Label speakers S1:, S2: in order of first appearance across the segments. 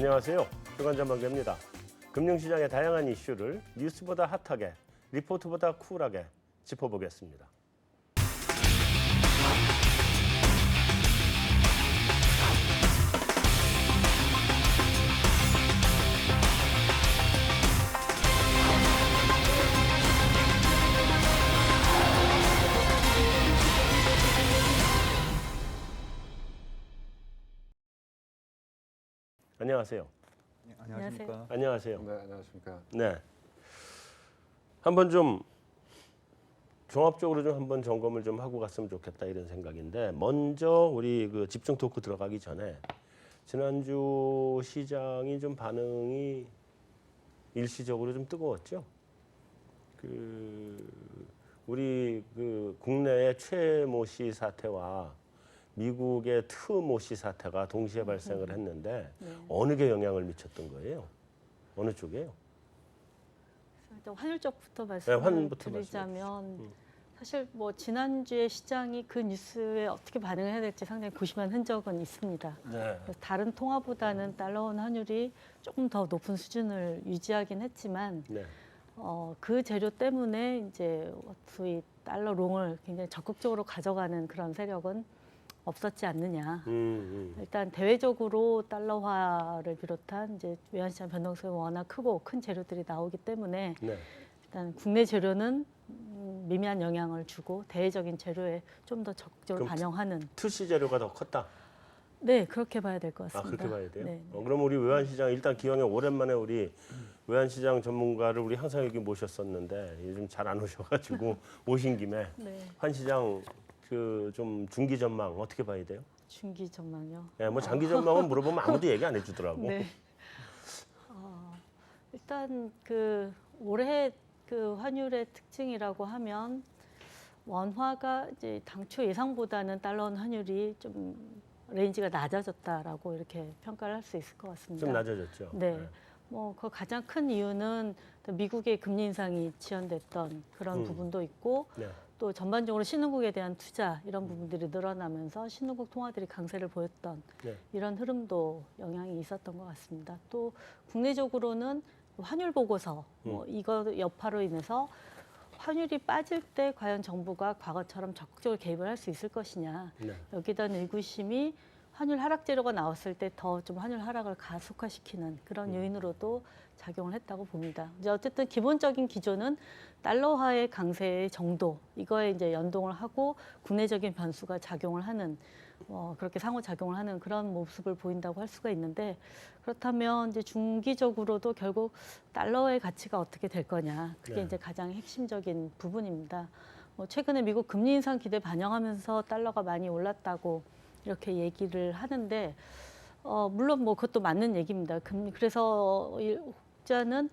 S1: 안녕하세요. 주간전망대입니다. 금융시장의 다양한 이슈를 뉴스보다 핫하게, 리포트보다 쿨하게 짚어보겠습니다. 안녕하세요.
S2: 네, 안녕하십니까.
S1: 안녕하세요.
S3: 네, 안녕하십니까.
S1: 네. 한번 좀 종합적으로 좀 한번 점검을 좀 하고 갔으면 좋겠다 이런 생각인데, 먼저 우리 그 집중 토크 들어가기 전에 지난주 시장이 좀 반응이 일시적으로 좀 뜨거웠죠. 우리 국내의 최모 씨 사태와 미국의 트모 씨 사태가 동시에 발생을 했는데 어느 게 영향을 미쳤던 거예요? 어느 쪽이에요?
S4: 일단 환율 쪽부터
S1: 환부터
S4: 말씀드리자면 사실 뭐 지난주에 시장이 그 뉴스에 어떻게 반응을 해야 될지 상당히 고심한 흔적은 있습니다.
S1: 네.
S4: 그래서 다른 통화보다는 달러원 환율이 조금 더 높은 수준을 유지하긴 했지만
S1: 네.
S4: 그 재료 때문에 이제 소위 달러 롱을 굉장히 적극적으로 가져가는 그런 세력은 없었지 않느냐. 일단 대외적으로 달러화를 비롯한 이제 외환시장 변동성이 워낙 크고 큰 재료들이 나오기 때문에
S1: 네.
S4: 일단 국내 재료는 미미한 영향을 주고 대외적인 재료에 좀 더 적극적으로 반영하는.
S1: 투시 재료가 더 컸다.
S4: 네, 그렇게 봐야 될 것
S1: 아,
S4: 같습니다.
S1: 그렇게 봐야 돼요?
S4: 네.
S1: 그럼 우리 외환시장 일단 기왕에 오랜만에 우리 외환시장 전문가를 우리 항상 여기 모셨었는데 요즘 잘 안 오셔가지고 오신 김에
S4: 네,
S1: 환시장 좀 중기 전망 어떻게 봐야 돼요?
S4: 중기 전망요.
S1: 네, 뭐 장기 전망은 물어보면 아무도 얘기 안 해주더라고.
S4: 네. 일단 올해 환율의 특징이라고 하면 원화가 이제 당초 예상보다는 달러 환율이 좀 레인지가 낮아졌다라고 이렇게 평가를 할 수 있을 것 같습니다.
S1: 좀 낮아졌죠.
S4: 네. 그 가장 큰 이유는 또 미국의 금리 인상이 지연됐던 그런 부분도 있고
S1: 네.
S4: 또 전반적으로 신흥국에 대한 투자 이런 부분들이 늘어나면서 신흥국 통화들이 강세를 보였던
S1: 네.
S4: 이런 흐름도 영향이 있었던 것 같습니다. 또 국내적으로는 환율 보고서 이거 여파로 인해서 환율이 빠질 때 과연 정부가 과거처럼 적극적으로 개입을 할 수 있을 것이냐.
S1: 네.
S4: 여기다 의구심이 환율 하락 재료가 나왔을 때 더 좀 환율 하락을 가속화시키는 그런 요인으로도 작용을 했다고 봅니다. 이제 어쨌든 기본적인 기조는 달러화의 강세의 정도 이거에 이제 연동을 하고 국내적인 변수가 작용을 하는 그렇게 상호작용을 하는 그런 모습을 보인다고 할 수가 있는데, 그렇다면 이제 중기적으로도 결국 달러의 가치가 어떻게 될 거냐 그게
S1: 네.
S4: 이제 가장 핵심적인 부분입니다. 최근에 미국 금리 인상 기대 반영하면서 달러가 많이 올랐다고 이렇게 얘기를 하는데 물론 뭐 그것도 맞는 얘기입니다. 그래서 혹자는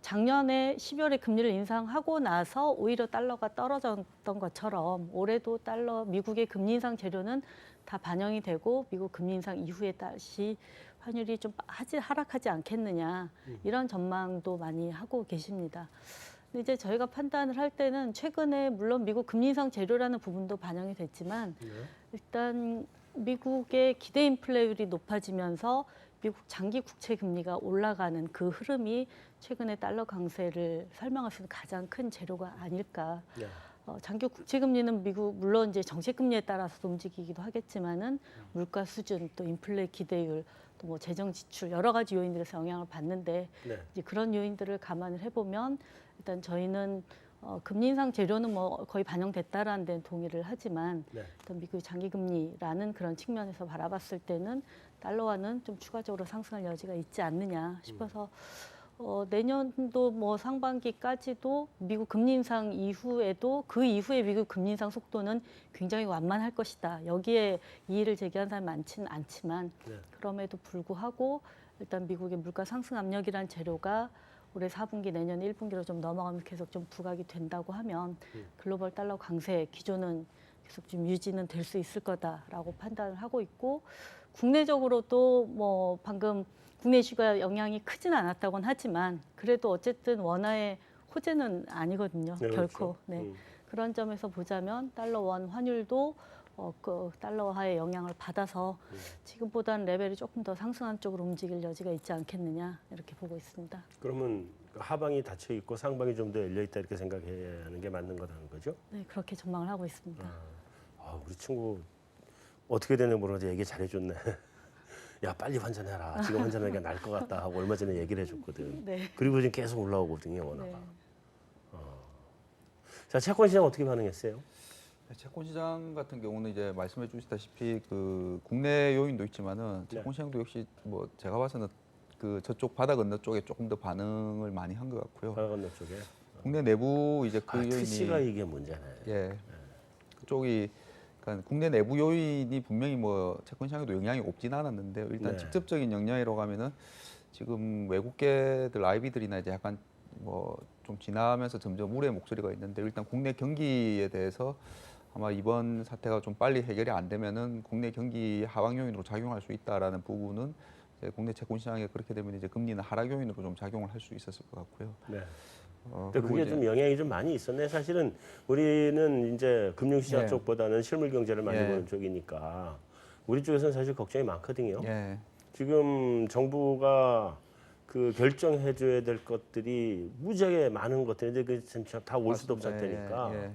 S4: 작년에 12월에 금리를 인상하고 나서 오히려 달러가 떨어졌던 것처럼 올해도 미국의 금리 인상 재료는 다 반영이 되고 미국 금리 인상 이후에 다시 환율이 좀 하락하지 않겠느냐 이런 전망도 많이 하고 계십니다. 근데 이제 저희가 판단을 할 때는 최근에 물론 미국 금리 인상 재료라는 부분도 반영이 됐지만 일단 미국의 기대 인플레율이 높아지면서 미국 장기 국채 금리가 올라가는 그 흐름이 최근에 달러 강세를 설명할 수 있는 가장 큰 재료가 아닐까.
S1: 네.
S4: 장기 국채 금리는 미국 물론 이제 정책 금리에 따라서 움직이기도 하겠지만은 물가 수준 또 인플레 기대율 또 뭐 재정 지출 여러 가지 요인들에서 영향을 받는데
S1: 네.
S4: 이제 그런 요인들을 감안을 해보면 일단 저희는 금리 인상 재료는 뭐 거의 반영됐다라는 데는 동의를 하지만
S1: 네.
S4: 일단 미국의 장기 금리라는 그런 측면에서 바라봤을 때는 달러화는 좀 추가적으로 상승할 여지가 있지 않느냐 싶어서 내년도 뭐 상반기까지도 미국 금리 인상 이후에도 그 이후에 미국 금리 인상 속도는 굉장히 완만할 것이다. 여기에 이의를 제기한 사람이 많지는 않지만
S1: 네.
S4: 그럼에도 불구하고 일단 미국의 물가 상승 압력이란 재료가 올해 4분기 내년 1분기로 좀 넘어가면 계속 좀 부각이 된다고 하면 글로벌 달러 강세 기조는 계속 좀 유지는 될 수 있을 거다라고 판단을 하고 있고, 국내적으로도 뭐 방금 국내 이슈가 영향이 크지는 않았다고는 하지만 그래도 어쨌든 원화의 호재는 아니거든요.
S1: 네,
S4: 결코.
S1: 그렇죠.
S4: 네. 그런 점에서 보자면 달러 원 환율도 그 달러화의 영향을 받아서 지금보다는 레벨이 조금 더 상승한 쪽으로 움직일 여지가 있지 않겠느냐 이렇게 보고 있습니다.
S1: 그러면 하방이 닫혀 있고 상방이 좀 더 열려 있다 이렇게 생각해야 하는 게 맞는 거라는 거죠?
S4: 네, 그렇게 전망을 하고 있습니다.
S1: 우리 친구 어떻게 되는 모르는데 얘기 잘해줬네. 야 빨리 환전해라. 지금 환전하는 게 나을 것 같다 하고 얼마 전에 얘기를 해줬거든.
S4: 네.
S1: 그리고 지금 계속 올라오거든요, 원화가.
S4: 네.
S1: 자, 채권 시장 어떻게 반응했어요?
S2: 채권 시장 같은 경우는 이제 말씀해 주시다시피 그 국내 요인도 있지만은 채권 시장도 역시 뭐 제가 봐서는 그 저쪽 바다 건너 쪽에 조금 더 반응을 많이 한 것 같고요.
S1: 바다 건너 쪽에.
S2: 국내 내부 이제 그 요인이
S1: TC가 이게 문제네.
S2: 예. 그쪽이 그러니까 국내 내부 요인이 분명히 뭐 채권 시장에도 영향이 없진 않았는데 일단
S1: 네.
S2: 직접적인 영향이라고 하면은 지금 외국계들 IB들이나 이제 약간 뭐 좀 지나면서 점점 우려의 목소리가 있는데 일단 국내 경기에 대해서 아마 이번 사태가 좀 빨리 해결이 안 되면은 국내 경기 하방 요인으로 작용할 수 있다라는 부분은 이제 국내 채권 시장에 그렇게 되면 이제 금리는 하락 요인으로 좀 작용을 할 수 있었을 것 같고요.
S1: 네. 근데
S2: 그리고
S1: 그게
S2: 이제
S1: 좀 영향이 좀 많이 있었네. 사실은 우리는 이제 금융시장
S2: 예.
S1: 쪽보다는 실물 경제를 많이
S2: 예.
S1: 보는 쪽이니까 우리 쪽에서는 사실 걱정이 많거든요.
S2: 예.
S1: 지금 정부가 그 결정해줘야 될 것들이 무지하게 많은 것들인데 그 다 올 수도 없을
S2: 맞습니다.
S1: 테니까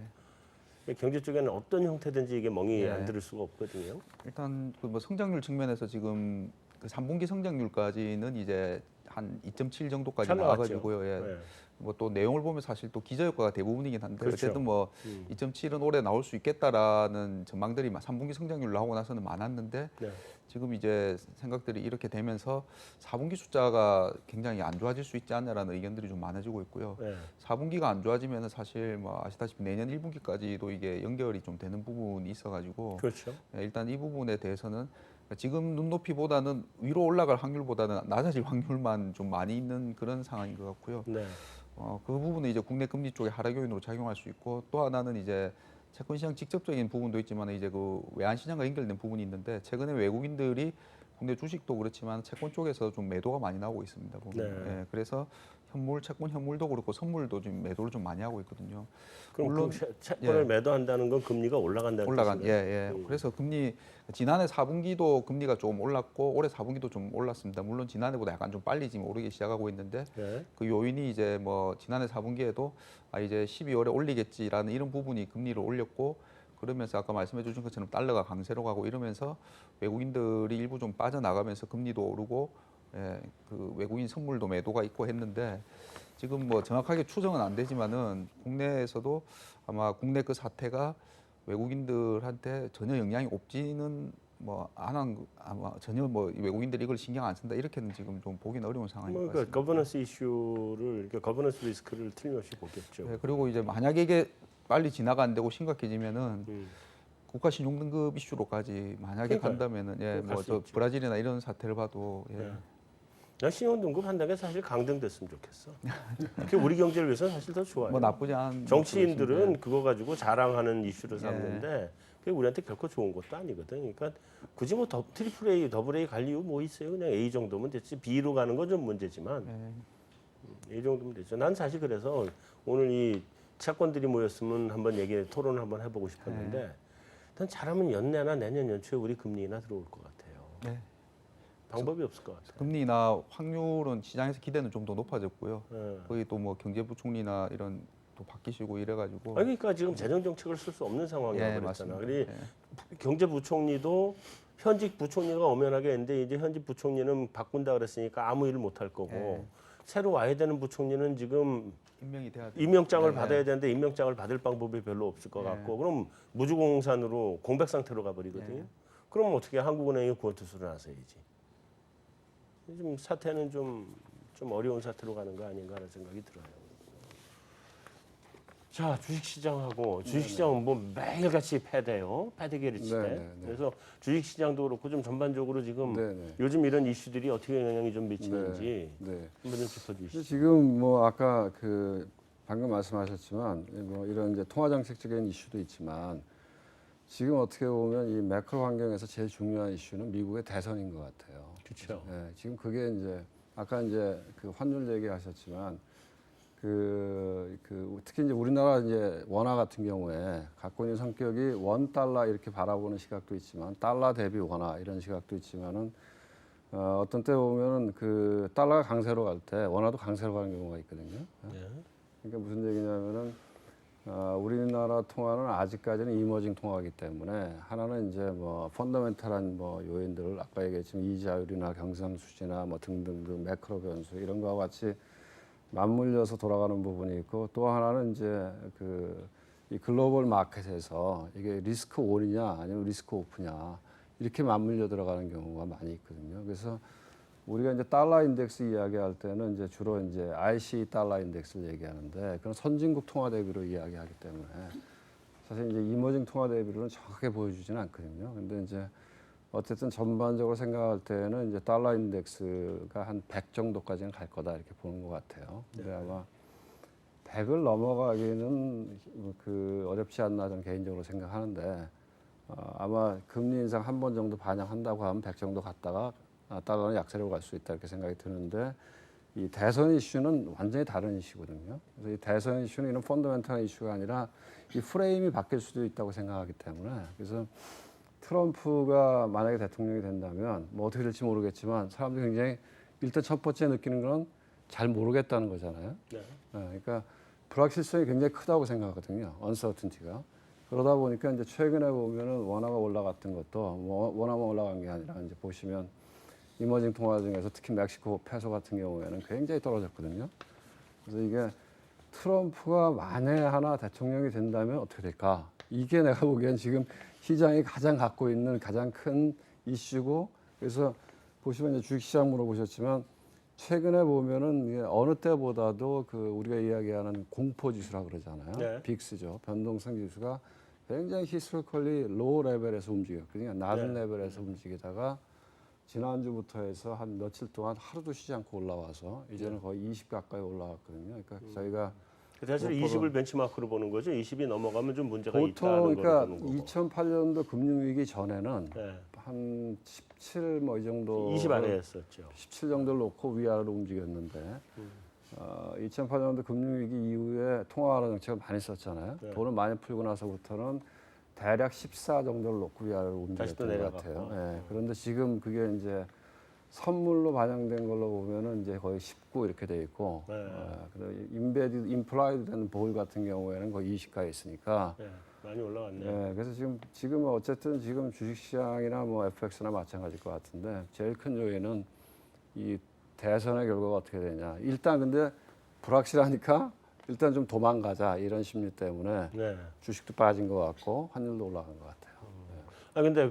S2: 예.
S1: 경제 쪽에는 어떤 형태든지 이게 멍이
S2: 예.
S1: 안 들을 수가 없거든요.
S2: 일단 그 뭐 성장률 측면에서 지금 그 3분기 성장률까지는 이제 한 2.7 정도까지
S1: 잘
S2: 나와가지고요. 예.
S1: 네.
S2: 뭐 또 내용을 보면 사실 또 기저효과가 대부분이긴 한데
S1: 그렇죠.
S2: 어쨌든 뭐 2.7은 올해 나올 수 있겠다라는 전망들이 3분기 성장률 나오고 나서는 많았는데
S1: 네.
S2: 지금 이제 생각들이 이렇게 되면서 4분기 숫자가 굉장히 안 좋아질 수 있지 않냐라는 의견들이 좀 많아지고 있고요.
S1: 네.
S2: 4분기가 안 좋아지면 사실 뭐 아시다시피 내년 1분기까지도 이게 연결이 좀 되는 부분이 있어가지고
S1: 그렇죠.
S2: 일단 이 부분에 대해서는 지금 눈높이보다는 위로 올라갈 확률보다는 낮아질 확률만 좀 많이 있는 그런 상황인 것 같고요.
S1: 네.
S2: 그 부분은 이제 국내 금리 쪽에 하락 요인으로 작용할 수 있고 또 하나는 이제 채권 시장 직접적인 부분도 있지만 이제 그 외환 시장과 연결된 부분이 있는데 최근에 외국인들이 국내 주식도 그렇지만 채권 쪽에서 좀 매도가 많이 나오고 있습니다. 보면.
S1: 네.
S2: 예, 그래서 현물, 채권 현물도 그렇고 선물도 좀 매도를 좀 많이 하고 있거든요.
S1: 그럼
S2: 물론
S1: 채권을
S2: 예.
S1: 매도한다는 건 금리가 올라간다는
S2: 올라간
S1: 뜻인가요?
S2: 예. 그래서 금리 지난해 4분기도 금리가 좀 올랐고 올해 4분기도 좀 올랐습니다. 물론 지난해보다 약간 좀 빨리 지금 오르기 시작하고 있는데
S1: 네.
S2: 그 요인이 이제 뭐 지난해 4분기에도 이제 12월에 올리겠지라는 이런 부분이 금리를 올렸고 그러면서 아까 말씀해 주신 것처럼 달러가 강세로 가고 이러면서 외국인들이 일부 좀 빠져나가면서 금리도 오르고 그 외국인 선물도 매도가 있고 했는데 지금 뭐 정확하게 추정은 안 되지만은 국내에서도 아마 국내 그 사태가 외국인들한테 전혀 영향이 없지는 뭐 안 한 아마 전혀 뭐 외국인들이 이걸 신경 안 쓴다 이렇게는 지금 좀 보기는 어려운 상황인 것
S1: 그러니까
S2: 같습니다.
S1: 거버넌스 이슈를 거버넌스 리스크를 틀림없이 보겠죠.
S2: 네, 그리고 이제 만약에 이게 빨리 지나가 안 되고 심각해지면은
S1: 음.
S2: 국가 신용 등급 이슈로까지 만약에
S1: 그러니까요.
S2: 간다면은
S1: 갈
S2: 뭐
S1: 수
S2: 저
S1: 있죠.
S2: 브라질이나 이런 사태를 봐도
S1: 네. 난 신용 등급 한다는 게 사실 강등됐으면 좋겠어. 그게 우리 경제를 위해서는 사실 더 좋아요.
S2: 뭐 나쁘지 않은
S1: 정치인들은
S2: 모습이신데.
S1: 그거 가지고 자랑하는 이슈로
S2: 예.
S1: 삼는데 그게 우리한테 결코 좋은 것도 아니거든. 그러니까 굳이 뭐 트리플 A, 더블 A 갈 이유 뭐 있어요? 그냥 A 정도면 됐지. B로 가는 건 좀 문제지만 A 정도면 되죠. 난 사실 그래서 오늘 이 채권들이 모였으면 한번 토론을 한번 해보고 싶었는데 일단 잘하면 연내나 내년 연초에 우리 금리나 들어올 것 같아요.
S2: 네.
S1: 방법이 없을 것 같아요.
S2: 금리나 확률은 시장에서 기대는 좀 더 높아졌고요.
S1: 예.
S2: 거기 또 뭐 경제부총리나 이런 또 바뀌시고 이래가지고
S1: 아니, 그러니까 지금 재정 정책을 쓸 수 없는 상황이라
S2: 예,
S1: 그랬잖아.
S2: 맞습니다.
S1: 그리
S2: 예.
S1: 경제부총리도 현직 부총리가 엄연하게 했는데 이제 현직 부총리는 바꾼다 그랬으니까 아무 일을 못 할 거고
S2: 예.
S1: 새로 와야 되는 부총리는 지금
S2: 임명이 돼야 돼요.
S1: 임명장을
S2: 예,
S1: 받아야 되는데 임명장을 받을 방법이 별로 없을 것
S2: 예.
S1: 같고 그럼 무주공산으로 공백 상태로 가버리거든요.
S2: 예.
S1: 그럼 어떻게 한국은행이 구원투수를 나서야지. 좀 사태는 좀 어려운 사태로 가는 거 아닌가 하는 생각이 들어요. 자, 주식시장하고 주식시장은 뭐 매일같이 패대요. 패대기를 치대.
S3: 네.
S1: 그래서 주식시장도 그렇고 좀 전반적으로 지금
S3: 네네.
S1: 요즘 이런 이슈들이 어떻게 영향이 좀 미치는지
S3: 네.
S1: 한번 좀 짚어주시죠.
S3: 지금 뭐 아까 그 방금 말씀하셨지만 뭐 이런 이제 통화 정책적인 이슈도 있지만 지금 어떻게 보면 이 매크로 환경에서 제일 중요한 이슈는 미국의 대선인 것 같아요.
S1: 그렇죠.
S3: 네, 지금 그게 이제 아까 이제 그 환율 얘기하셨지만 특히 이제 우리나라 이제 원화 같은 경우에 갖고 있는 성격이 원 달러 이렇게 바라보는 시각도 있지만 달러 대비 원화 이런 시각도 있지만은 어떤 때 보면은 그 달러가 강세로 갈 때 원화도 강세로 가는 경우가 있거든요.
S1: 네.
S3: 그러니까 무슨 얘기냐면은 우리나라 통화는 아직까지는 이머징 통화이기 때문에 하나는 이제 뭐 펀더멘탈한 뭐 요인들을 아까 얘기했지만 이자율이나 경상수지나 뭐 등등등 매크로 변수 이런 거와 같이 맞물려서 돌아가는 부분이 있고 또 하나는 이제 이 글로벌 마켓에서 이게 리스크 온이냐 아니면 리스크 오프냐 이렇게 맞물려 들어가는 경우가 많이 있거든요. 그래서 우리가 이제 달러 인덱스 이야기할 때는 이제 주로 이제 IC 달러 인덱스를 얘기하는데 그건 선진국 통화 대비로 이야기하기 때문에 사실 이제 이머징 통화 대비로는 정확하게 보여주지는 않거든요. 근데 이제 어쨌든 전반적으로 생각할 때는 이제 달러 인덱스가 한 100 정도까지는 갈 거다 이렇게 보는 것 같아요. 근데 아마 100을 넘어가기는 어렵지 않나 저는 개인적으로 생각하는데 아마 금리 인상 한 번 정도 반영한다고 하면 100 정도 갔다가 달러는 약세로 갈 수 있다 이렇게 생각이 드는데 이 대선 이슈는 완전히 다른 이슈거든요. 그래서 이 대선 이슈는 이런 펀더멘탈한 이슈가 아니라 이 프레임이 바뀔 수도 있다고 생각하기 때문에 그래서 트럼프가 만약에 대통령이 된다면 뭐 어떻게 될지 모르겠지만 사람들이 굉장히 일단 첫 번째 느끼는 건 잘 모르겠다는 거잖아요.
S1: 네.
S3: 그러니까 불확실성이 굉장히 크다고 생각하거든요. 언서튼티가. 그러다 보니까 이제 최근에 보면은 원화가 올라갔던 것도 뭐 원화만 올라간 게 아니라 이제 보시면 이머징 통화 중에서 특히 멕시코 페소 같은 경우에는 굉장히 떨어졌거든요. 그래서 이게 트럼프가 만에 하나 대통령이 된다면 어떻게 될까? 이게 내가 보기엔 지금 시장이 가장 갖고 있는 가장 큰 이슈고 그래서 보시면 이제 주식시장 물어보셨지만 최근에 보면은 이게 어느 때보다도 우리가 이야기하는 공포지수라 그러잖아요.
S1: 네.
S3: 빅스죠. 변동성 지수가 굉장히 히스토리컬리 로우 레벨에서 움직였거든요. 낮은
S1: 네.
S3: 레벨에서 움직이다가 지난주부터 해서 한 며칠 동안 하루도 쉬지 않고 올라와서 이제는 거의 20 가까이 올라왔거든요. 그러니까 저희가
S1: 사실 20을 벤치마크로 보는 거죠. 20이 넘어가면 좀 문제가
S3: 보통
S1: 있다는
S3: 그러니까
S1: 거를 보는 거고.
S3: 2008년도 금융위기 전에는
S1: 네.
S3: 한 17 뭐 이 정도
S1: 20 아래였었죠.
S3: 17 정도를 놓고 위아래로 움직였는데 2008년도 금융위기 이후에 통화 완화 정책을 많이 썼잖아요.
S1: 네.
S3: 돈을 많이 풀고 나서부터는 대략 14 정도를 놓고 위아래로
S1: 다시 또
S3: 움직였던 것 같아요.
S1: 내려갔고.
S3: 예, 그런데 지금 그게 이제 선물로 반영된 걸로 보면은 이제 거의 19 이렇게 돼 있고,
S1: 네.
S3: 그리고 임플라이드 되는 볼 같은 경우에는 거의 20가에 있으니까.
S1: 네. 많이 올라왔네.
S3: 예, 그래서 지금 어쨌든 지금 주식시장이나 뭐 FX나 마찬가지일 것 같은데 제일 큰 요인은 이 대선의 결과가 어떻게 되냐. 일단 근데 불확실하니까 일단 좀 도망가자 이런 심리 때문에
S1: 네.
S3: 주식도 빠진 것 같고 환율도 올라간 것 같아요.
S1: 아 근데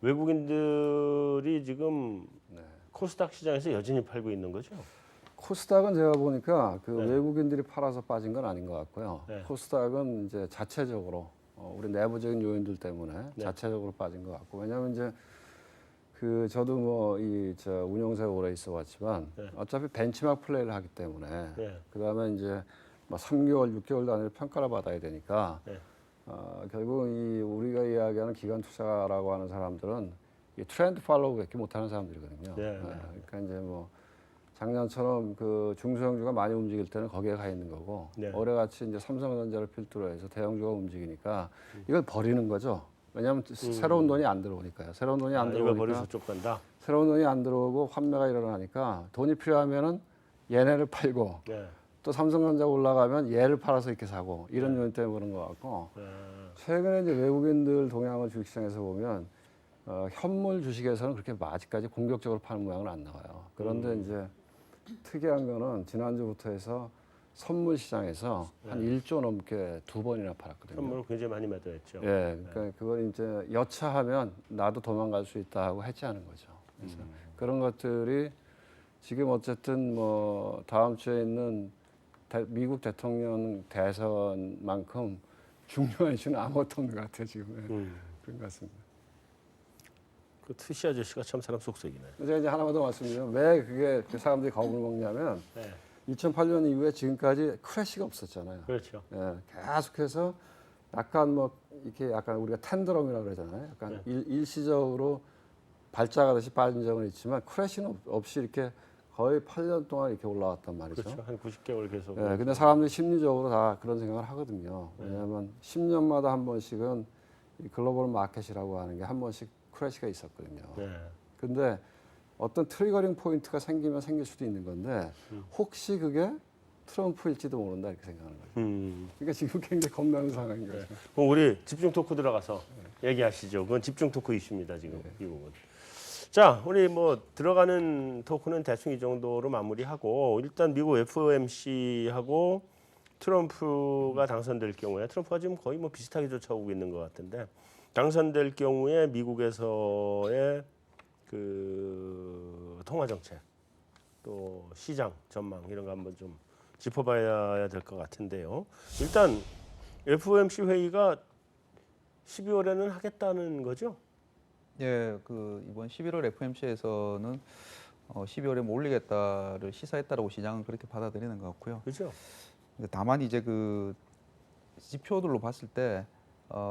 S1: 외국인들이 지금
S3: 네.
S1: 코스닥 시장에서 여전히 팔고 있는 거죠?
S3: 코스닥은 제가 보니까
S1: 네.
S3: 외국인들이 팔아서 빠진 건 아닌 것 같고요.
S1: 네.
S3: 코스닥은 이제 자체적으로 우리 내부적인 요인들 때문에
S1: 네.
S3: 자체적으로 빠진 것 같고 왜냐하면 이제 저도 뭐 운영사에 오래 있어왔지만
S1: 네.
S3: 어차피 벤치마크 플레이를 하기 때문에
S1: 네.
S3: 그다음에 이제 뭐 3개월, 6개월 단위로 평가를 받아야 되니까
S1: 네.
S3: 결국 우리가 이야기하는 기관 투자라고 하는 사람들은 이 트렌드 팔로우밖에 못하는 사람들이거든요.
S1: 네.
S3: 그러니까 이제 뭐 작년처럼 중소형주가 많이 움직일 때는 거기에 가 있는 거고
S1: 네.
S3: 올해같이 이제 삼성전자를 필두로 해서 대형주가 움직이니까 이걸 버리는 거죠. 왜냐하면 새로운 돈이 안 들어오니까요. 새로운 돈이 안
S1: 이거
S3: 들어오니까
S1: 버려서 쪽 간다.
S3: 새로운 돈이 안 들어오고 환매가 일어나니까 돈이 필요하면은 얘네를 팔고
S1: 네.
S3: 또 삼성전자 올라가면 얘를 팔아서 이렇게 사고 이런 요인 때문에 그런 것 같고
S1: 네.
S3: 최근에 이제 외국인들 동향을 주식시장에서 보면 현물 주식에서는 그렇게 아직까지 공격적으로 파는 모양은 안 나와요. 그런데 이제 특이한 거는 지난주부터 해서 선물 시장에서 한 1조 넘게 2번이나 팔았거든요.
S1: 선물을 굉장히 많이 매도했죠.
S3: 예, 그러니까 그걸 이제 여차하면 나도 도망갈 수 있다 하고 해지하는 거죠. 그래서 그런 것들이 지금 어쨌든 뭐 다음 주에 있는 미국 대통령 대선만큼 중요한 이슈는 아무것도 없는 것 같아요 지금. 그런 것 같습니다.
S1: 그 트시 아저씨가 참 사람 속색이네.
S3: 제가 이제 하나만 더 말씀드리면 왜 그게 사람들이 겁을 먹냐면
S1: 네.
S3: 2008년 이후에 지금까지 크래시가 없었잖아요.
S1: 그렇죠.
S3: 예, 계속해서 약간 뭐 이렇게 약간 우리가 텐더럼이라고 그러잖아요. 약간 일시적으로 발작하듯이 빠진 적은 있지만 크래시는 없이 이렇게 거의 8년 동안 이렇게 올라왔단 말이죠.
S1: 그렇죠. 한 90개월 계속.
S3: 예, 근데 사람들이 심리적으로 다 그런 생각을 하거든요. 왜냐하면 10년마다 한 번씩은 이 글로벌 마켓이라고 하는 게 한 번씩 크래시가 있었거든요.
S1: 네.
S3: 근데 어떤 트리거링 포인트가 생기면 생길 수도 있는 건데 혹시 그게 트럼프일지도 모른다 이렇게 생각하는 거예요. 그러니까 지금 굉장히 겁나는 상황인 거죠.
S1: 그럼 우리 집중 토크 들어가서 얘기하시죠. 그건 집중 토크 이슈입니다 지금 이 부분. 자, 우리 뭐 들어가는 토크는 대충 이 정도로 마무리하고 일단 미국 FOMC하고 트럼프가 당선될 경우에 트럼프가 지금 거의 뭐 비슷하게 쫓아오고 있는 것 같은데 당선될 경우에 미국에서의 그 통화 정책 또 시장 전망 이런 거 한번 좀 짚어봐야 될 것 같은데요. 일단 FOMC 회의가 12월에는 하겠다는 거죠?
S2: 예, 그 이번 11월 FOMC에서는 12월에 뭐 올리겠다를 시사했다라고 시장은 그렇게 받아들이는 것 같고요.
S1: 그렇죠?
S2: 근데 다만 이제 그 지표들로 봤을 때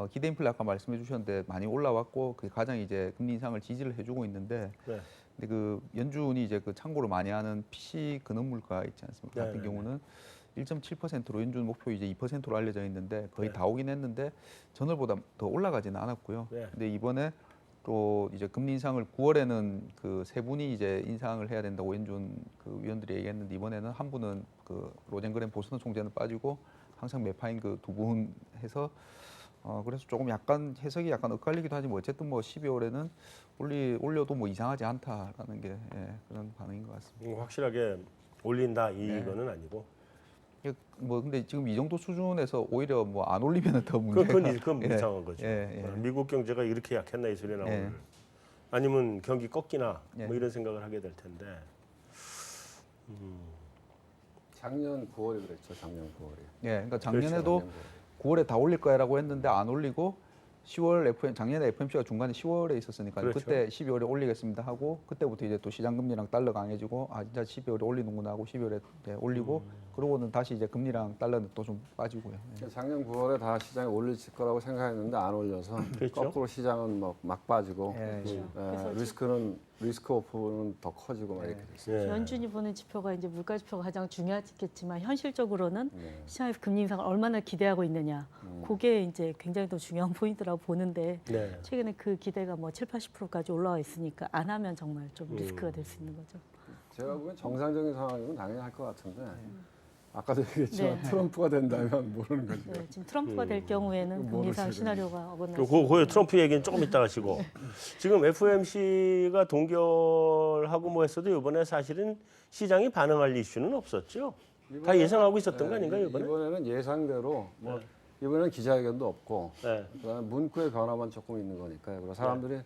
S2: 기대 인플레 아까 말씀해 주셨는데 많이 올라왔고 그게 가장 이제 금리 인상을 지지를 해주고 있는데
S1: 네.
S2: 근데 그 연준이 이제 그 참고로 많이 하는 PC 근원물가 있지 않습니까? 같은
S1: 네네네.
S2: 경우는 1.7%로 연준 목표 이제 2%로 알려져 있는데 거의
S1: 네.
S2: 다 오긴 했는데 전월보다 더 올라가지는 않았고요.
S1: 네.
S2: 근데 이번에 또 이제 금리 인상을 9월에는 그 세 분이 이제 인상을 해야 된다고 연준 그 위원들이 얘기했는데 이번에는 한 분은 그 로젠그램 보스턴 총재는 빠지고 항상 매파인 그 두 분 해서 그래서 조금 약간 해석이 약간 엇갈리기도 하지만 어쨌든 뭐 12월에는 올려도 뭐 이상하지 않다라는 게 그런 반응인 것 같습니다.
S1: 확실하게 올린다 이거는 아니고.
S2: 뭐 근데 지금 이 정도 수준에서 오히려 뭐 안 올리면 더 문제가
S1: 그건
S2: 예.
S1: 이상한 거죠.
S2: 예.
S1: 미국 경제가 이렇게 약했나 이 소리 나오는.
S2: 예.
S1: 아니면 경기 꺾이나
S2: 예.
S1: 뭐 이런 생각을 하게 될 텐데.
S3: 작년 9월에 그랬죠. 작년 9월에.
S2: 예, 그러니까 작년에도
S3: 작년 9월에.
S2: 9월에 다 올릴 거야라고 했는데 안 올리고 10월 작년에 FOMC가 중간에 10월에 있었으니까
S1: 그렇죠.
S2: 그때 12월에 올리겠습니다 하고 그때부터 이제 또 시장 금리랑 달러 강해지고 진짜 12월에 올리는구나 하고 12월에 올리고 그러고는 다시 이제 금리랑 달러는 또 좀 빠지고요. 예.
S3: 작년 9월에 다 시장에 올릴 거라고 생각했는데 안 올려서
S1: 그렇죠.
S3: 거꾸로 시장은 막 빠지고
S2: 예.
S4: 그래서
S3: 리스크 오프는 더 커지고 막 이렇게 됐어요.
S1: 예.
S4: 연준이 보는 지표가 이제 물가 지표가 가장 중요하겠지만 현실적으로는
S3: 네.
S4: 시장에서 금리 인상을 얼마나 기대하고 있느냐. 그게 이제 굉장히 더 중요한 포인트라고 보는데
S1: 네.
S4: 최근에 그 기대가 뭐 7, 80%까지 올라와 있으니까 안 하면 정말 좀 리스크가 될 수 있는 거죠.
S3: 제가 보기엔 정상적인 상황이면 당연히 할 것 같은데 아까도 얘기했지만 트럼프가 된다면 모르는 거죠.
S4: 네, 지금 트럼프가 될 경우에는 금리 인상 시나리오가 어긋날 수
S1: 그 트럼프 얘기는 조금 이따 하시고 지금 FOMC가 동결하고 뭐 했어도 이번에 사실은 시장이 반응할 이슈는 없었죠. 다 예상하고 있었던 거 아닌가요 이번에?
S3: 이번에는 예상대로 뭐 이번에는 기자회견도 없고
S1: 네.
S3: 그다음에 문구의 변화만 조금 있는 거니까요. 그리고 사람들이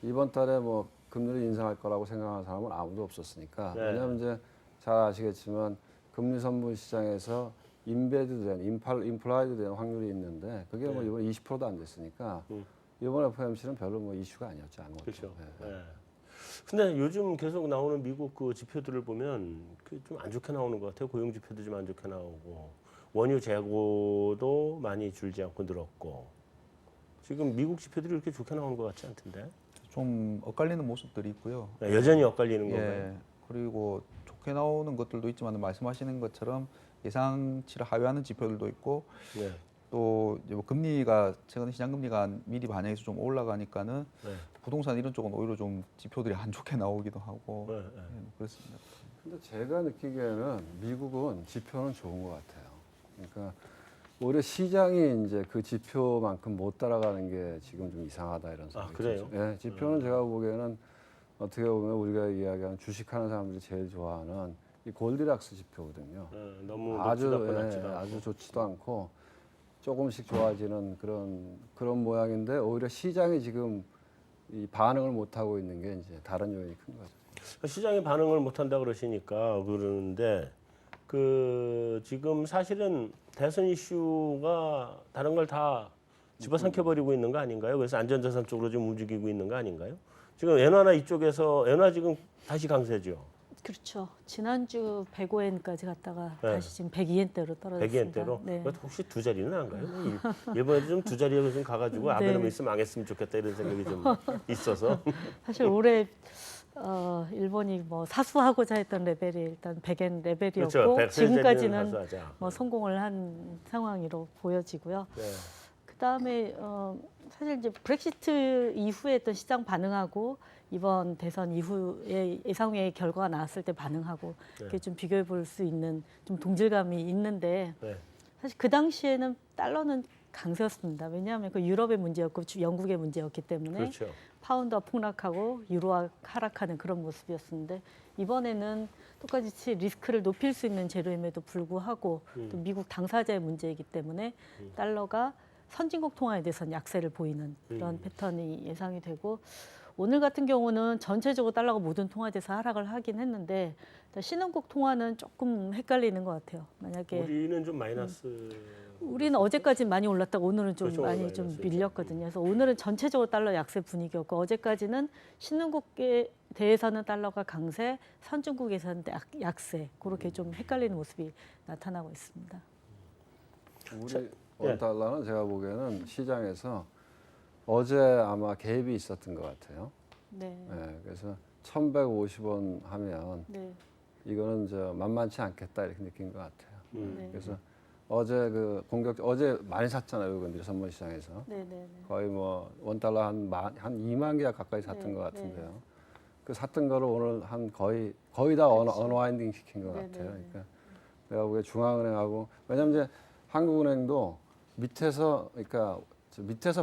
S3: 이번 달에 뭐 금리를 인상할 거라고 생각하는 사람은 아무도 없었으니까.
S1: 네.
S3: 왜냐하면 이제 잘 아시겠지만 금리 선물 시장에서 임베드된 임플라이드 된 확률이 있는데 그게 뭐 이번 20%도 안 됐으니까 이번 FOMC는 별로 뭐 이슈가 아니었죠. 아무것도.
S1: 그렇죠.
S3: 네.
S1: 네. 근데 요즘 계속 나오는 미국 그 지표들을 보면 좀 안 좋게 나오는 것 같아요. 고용 지표도 좀 안 좋게 나오고 원유 재고도 많이 줄지 않고 늘었고 지금 미국 지표들이 이렇게 좋게 나오는 것 같지 않던데?
S2: 좀 엇갈리는 모습들이 있고요.
S1: 네, 여전히 엇갈리는 건가요?
S2: 예. 그리고 좋게 나오는 것들도 있지만 말씀하시는 것처럼 예상치를 하회하는 지표들도 있고
S1: 네.
S2: 또 이제 뭐 금리가 최근에 시장 금리가 미리 반영해서 좀 올라가니까는
S1: 네.
S2: 부동산 이런 쪽은 오히려 좀 지표들이 안 좋게 나오기도 하고
S1: 네, 네.
S2: 그렇습니다.
S3: 근데 제가 느끼기에는 미국은 지표는 좋은 것 같아요. 그러니까 오히려 시장이 이제 그 지표만큼 못 따라가는 게 지금 좀 이상하다 이런 생각이
S1: 그래요?
S3: 들죠. 예, 지표는 제가 보기에는 어떻게 보면 우리가 이야기하는 주식하는 사람들이 제일 좋아하는 이 골디락스 지표거든요.
S1: 너무
S3: 아주
S1: 높지도 않고 낮지도 않고.
S3: 아주 좋지도 않고 조금씩 좋아지는 그런 모양인데 오히려 시장이 지금 이 반응을 못 하고 있는 게 이제 다른 요인이 큰 거죠.
S1: 시장이 반응을 못한다 그러시니까 그러는데 그 지금 사실은 대선 이슈가 다른 걸 다 집어삼켜 버리고 있는 거 아닌가요? 그래서 안전자산 쪽으로 좀 움직이고 있는 거 아닌가요? 지금 엔화나 이쪽에서 엔화 지금 다시 강세죠.
S4: 그렇죠. 지난주 105엔까지 갔다가
S1: 네.
S4: 다시 지금 102엔대로 떨어졌습니다.
S1: 100엔대로.
S4: 네.
S1: 혹시 두 자리는 안 가요? 일본에도 좀 두 자리로 좀 가가지고
S4: 네.
S1: 아베노미스 망했으면 좋겠다 이런 생각이 좀 있어서.
S4: 사실 올해 일본이 뭐 사수하고자 했던 레벨이 일단 100엔 레벨이었고
S1: 그렇죠. 100
S4: 지금까지는
S1: 사수하자.
S4: 뭐 성공을 한 상황으로 보여지고요.
S1: 네.
S4: 그다음에 사실 이제 브렉시트 이후에 했던 시장 반응하고 이번 대선 이후에 예상외의 결과가 나왔을 때 반응하고 이렇게 좀 비교해 볼 수 있는 좀 동질감이 있는데
S1: 네.
S4: 사실 그 당시에는 달러는 강세였습니다. 왜냐하면 그 유럽의 문제였고 영국의 문제였기 때문에
S1: 그렇죠.
S4: 파운드가 폭락하고 유로가 하락하는 그런 모습이었는데 이번에는 똑같이 리스크를 높일 수 있는 재료임에도 불구하고 또 미국 당사자의 문제이기 때문에 달러가 선진국 통화에 대해서는 약세를 보이는 그런 패턴이 예상이 되고 오늘 같은 경우는 전체적으로 달러가 모든 통화에 대해서 하락을 하긴 했는데 신흥국 통화는 조금 헷갈리는 것 같아요. 만약에
S1: 우리는 좀 마이너스.
S4: 우리는 어제까지 많이 올랐다가 오늘은 좀
S1: 그렇죠,
S4: 많이
S1: 오늘
S4: 좀
S1: 마이너스
S4: 밀렸거든요. 그래서 오늘은 전체적으로 달러 약세 분위기였고 어제까지는 신흥국에 대해서는 달러가 강세, 선진국에서는 약세 그렇게 좀 헷갈리는 모습이 나타나고 있습니다.
S3: 우리 원달러는 제가 보기에는 시장에서 어제 아마 갭이 있었던 것 같아요.
S4: 네.
S3: 네, 그래서 1,150원 하면
S4: 네.
S3: 이거는 만만치 않겠다 이렇게 느낀 것 같아요.
S4: 네.
S3: 그래서 어제 어제 많이 샀잖아요, 외국인들이 선물 시장에서.
S4: 네. 네.
S3: 거의 뭐 원달러 한 2만 개 가까이 샀던
S4: 네,
S3: 것
S4: 네.
S3: 같은데요. 그 샀던 거를 오늘 한 거의 다 언와인딩 시킨 것
S4: 네,
S3: 같아요.
S4: 네, 네.
S3: 그러니까 내가 보기에 중앙은행하고 왜냐면 이제 한국은행도 밑에서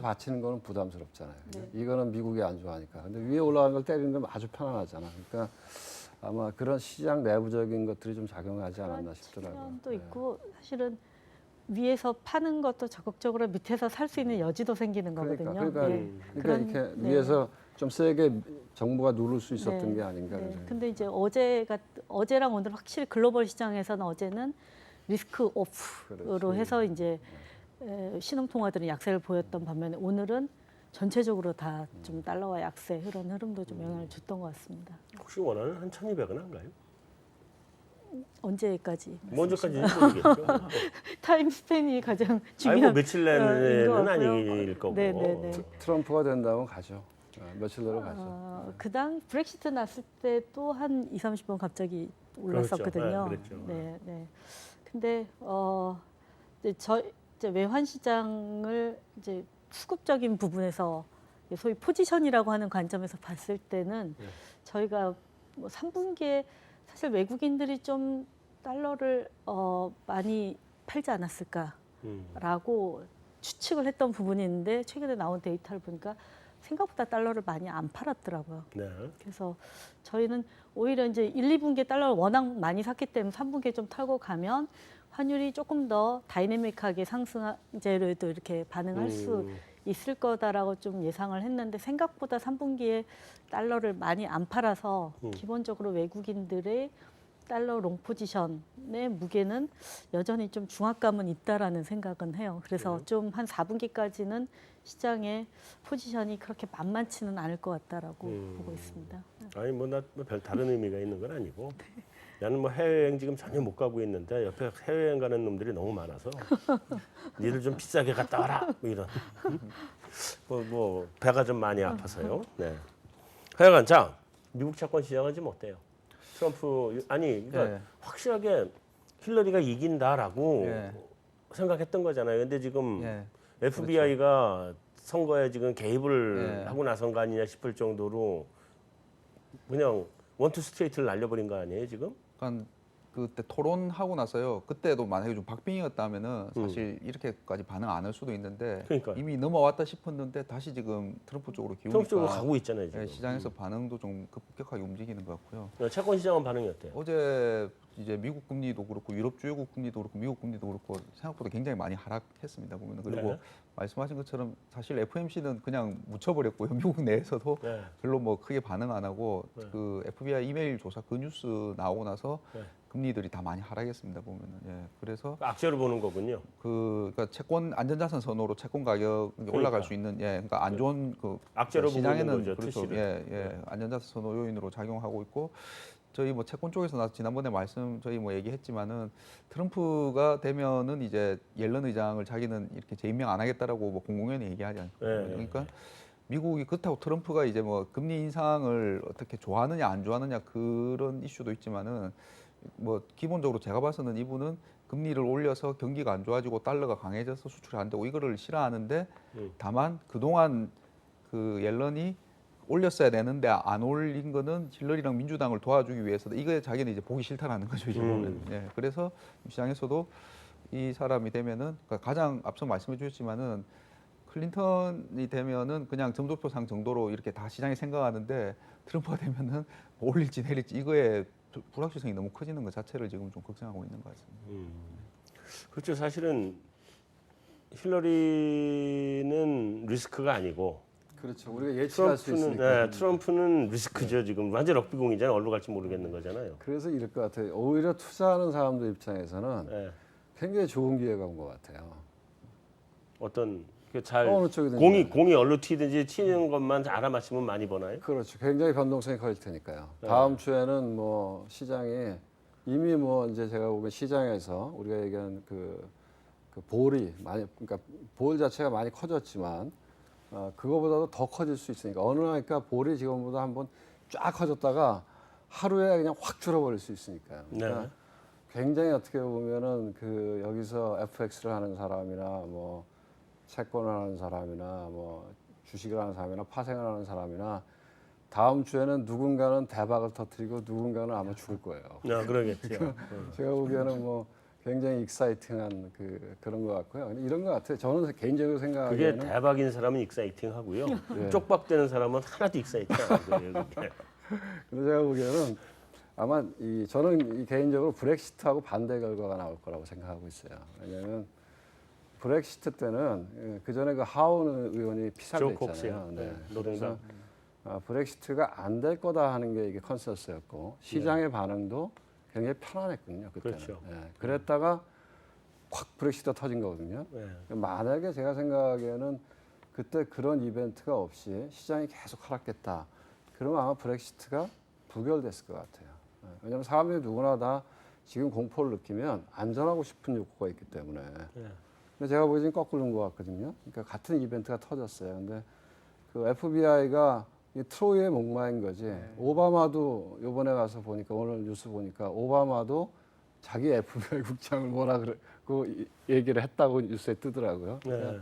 S3: 받치는 거는 부담스럽잖아요.
S4: 네.
S3: 이거는 미국이 안 좋아하니까. 근데 위에 올라가는 걸 때리는 건 아주 편안하잖아. 그러니까 아마 그런 시장 내부적인 것들이 좀 작용하지 않았나 싶더라고요.
S4: 측면도
S3: 네.
S4: 있고 사실은 위에서 파는 것도 적극적으로 밑에서 살 수 있는 여지도 생기는 거거든요.
S3: 그러니까
S4: 네.
S3: 이렇게
S4: 네.
S3: 위에서 좀 세게 정부가 누를 수 있었던
S4: 네.
S3: 게 아닌가.
S4: 네.
S3: 그래서.
S4: 근데 이제 어제랑 오늘 확실히 글로벌 시장에서는 어제는 리스크 오프로
S3: 그렇지.
S4: 해서 이제 신흥 통화들은 약세를 보였던 반면에 오늘은 전체적으로 다 좀 달러와 약세 그런 흐름도 좀 영향을 줬던 것 같습니다.
S1: 혹시 원하는 한 1,200원 한가요?
S4: 언제까지?
S1: 먼저까지는 모르겠죠.
S4: 타임 스팬이 가장
S1: 아니
S4: 중요한.
S1: 뭐 며칠
S4: 것
S1: 내는
S4: 같고요.
S1: 아닐 거고.
S4: 네네네.
S3: 트럼프가 된다면 가죠. 며칠 내로 가죠.
S4: 그당 브렉시트 났을 때 또 한 20-30분 갑자기 올랐었거든요.
S1: 그렇죠. 네, 그랬죠.
S4: 네, 네. 근데 이제 외환 시장을 이제 수급적인 부분에서 소위 포지션이라고 하는 관점에서 봤을 때는
S1: 네.
S4: 저희가 뭐 3분기에 사실 외국인들이 좀 달러를 많이 팔지 않았을까라고 추측을 했던 부분이 있는데 최근에 나온 데이터를 보니까 생각보다 달러를 많이 안 팔았더라고요.
S1: 네.
S4: 그래서 저희는 오히려 이제 1, 2분기에 달러를 워낙 많이 샀기 때문에 3분기에 좀 털고 가면 환율이 조금 더 다이내믹하게 상승제로도 이렇게 반응할 수 있을 거다라고 좀 예상을 했는데 생각보다 3분기에 달러를 많이 안 팔아서 기본적으로 외국인들의 달러 롱 포지션의 무게는 여전히 좀 중압감은 있다라는 생각은 해요. 그래서 좀 한 4분기까지는 시장의 포지션이 그렇게 만만치는 않을 것 같다라고 보고 있습니다.
S1: 아니 뭐 나 별 다른 의미가 있는 건 아니고 나는 뭐 해외여행 지금 전혀 못 가고 있는데 옆에 해외여행 가는 놈들이 너무 많아서 니들 좀 비싸게 갔다 와라 뭐 이런 뭐 배가 좀 많이 아파서요. 네. 하여간 자 미국 채권 시장은 지금 어때요? 트럼프 아니 그러니까
S2: 네.
S1: 확실하게 힐러리가 이긴다라고
S2: 예.
S1: 생각했던 거잖아요. 근데 지금
S2: 예.
S1: FBI가 선거에 지금 개입을
S2: 예.
S1: 하고 나선 거 아니냐 싶을 정도로 그냥 원투 스트레이트를 날려버린 거 아니에요 지금?
S2: 그러니까 그때 토론하고 나서요. 그때도 만약에 좀 박빙이었다면은 사실 이렇게까지 반응 안 할 수도 있는데
S1: 그러니까요.
S2: 이미 넘어왔다 싶었는데 다시 지금 트럼프 쪽으로 기우니까
S1: 트럼프 쪽으로 가고 있잖아요 지금.
S2: 예, 시장에서 반응도 좀 급격하게 움직이는 것 같고요.
S1: 채권 시장은 반응이 어때요?
S2: 어제 이제 미국 금리도 그렇고 유럽 주요국 금리도 그렇고 미국 금리도 그렇고 생각보다 굉장히 많이 하락했습니다 보면 그리고
S1: 네.
S2: 말씀하신 것처럼 사실 FOMC는 그냥 묻혀버렸고요 미국 내에서도
S1: 네.
S2: 별로 뭐 크게 반응 안 하고
S1: 네.
S2: 그 FBI 이메일 조사 그 뉴스 나오고 나서
S1: 네.
S2: 금리들이 다 많이 하락했습니다 보면은 예 그래서
S1: 악재로 보는 거군요.
S2: 그러니까 채권 안전자산 선호로 채권 가격이 올라갈 수 있는 예 그러니까 안 좋은 그
S1: 악재로 보고 있는
S2: 시장에는
S1: 거죠,
S2: 그렇죠
S1: 투시를.
S2: 예 안전자산 선호 요인으로 작용하고 있고 저희 뭐 채권 쪽에서 지난번에 저희 뭐 얘기했지만은 트럼프가 되면은 이제 옐런 의장을 자기는 이렇게 재임명 안 하겠다라고 뭐 공공연히 얘기하지 않습니까?
S1: 네.
S2: 그러니까 미국이 그렇다고 트럼프가 이제 뭐 금리 인상을 어떻게 좋아하느냐 안 좋아하느냐 그런 이슈도 있지만은 뭐 기본적으로 제가 봐서는 이분은 금리를 올려서 경기가 안 좋아지고 달러가 강해져서 수출이 안 되고 이거를 싫어하는데 다만 그동안 그 옐런이 올렸어야 되는데 안 올린 거는 힐러리랑 민주당을 도와주기 위해서도 이거 자기는 이제 보기 싫다라는 거죠 이제 보면. 예, 그래서 시장에서도 이 사람이 되면은 그러니까 가장 앞서 말씀해 주셨지만은 클린턴이 되면은 그냥 점도표상 정도로 이렇게 다 시장이 생각하는데 트럼프가 되면은 뭐 올릴지 내릴지 이거에 불확실성이 너무 커지는 것 자체를 지금 좀 걱정하고 있는 것 같습니다.
S1: 그렇죠. 사실은 힐러리는 리스크가 아니고
S3: 그렇죠. 우리가 예측할 수
S1: 트럼프는
S3: 있으니까.
S1: 트럼프는 리스크죠. 지금 완전 럭비공이잖아요. 어디로 갈지 모르겠는 거잖아요.
S3: 그래서 이럴 것 같아요. 오히려 투자하는 사람들 입장에서는
S1: 예.
S3: 굉장히 좋은 기회가 온 것 같아요.
S1: 어떤 잘
S3: 어느 쪽이든지.
S1: 공이 어디로 튀든지 튀는 것만 알아맞히면 많이 버나요?
S3: 그렇죠. 굉장히 변동성이 커질 테니까요.
S1: 네.
S3: 다음 주에는 뭐 시장이 이미 뭐 이제 제가 보기엔 시장에서 우리가 얘기하는 그 볼이 많이 그러니까 볼 자체가 많이 커졌지만 그거보다도 더 커질 수 있으니까 어느 날까 볼이 지금보다 한번 쫙 커졌다가 하루에 그냥 확 줄어버릴 수 있으니까요. 그러니까
S1: 네.
S3: 굉장히 어떻게 보면은 그 여기서 FX를 하는 사람이나 뭐 채권을 하는 사람이나 뭐 주식을 하는 사람이나 파생을 하는 사람이나 다음 주에는 누군가는 대박을 터뜨리고 누군가는 아마 죽을 거예요.
S1: 그러겠죠.
S3: 제가 보기에는 뭐 굉장히 익사이팅한 그런 것 같고요. 이런 것 같아요. 저는 개인적으로
S1: 그게
S3: 생각하기에는
S1: 대박인 사람은 익사이팅하고요.
S3: 네.
S1: 쪽박되는 사람은 하나도 익사이팅 안 하고요. 그게.
S3: 근데 제가 보기에는 아마 저는 개인적으로 브렉시트하고 반대 결과가 나올 거라고 생각하고 있어요. 왜냐하면 브렉시트 때는 그 전에 그 하원 의원이 피살됐잖아요. 네.
S1: 노동당.
S3: 그래서 브렉시트가 안 될 거다 하는 게 이게 컨센서스였고 시장의 반응도 굉장히 편안했거든요. 그때는.
S1: 그렇죠.
S3: 예. 그랬다가 확 브렉시트가 터진 거거든요.
S1: 네.
S3: 만약에 제가 생각하기에는 그때 그런 이벤트가 없이 시장이 계속 하락했다. 그러면 아마 브렉시트가 부결됐을 것 같아요. 예. 왜냐하면 사람들이 누구나 다 지금 공포를 느끼면 안전하고 싶은 욕구가 있기 때문에.
S1: 네.
S3: 근데 제가 보기엔 거꾸로인 것 같거든요. 그러니까 같은 이벤트가 터졌어요. 근데 그 FBI가 이 트로이의 목마인 거지. 오바마도 이번에 가서 보니까 오늘 뉴스 보니까 오바마도 자기 FBI 국장을 뭐라 그러고 얘기를 했다고 뉴스에 뜨더라고요.
S1: 네.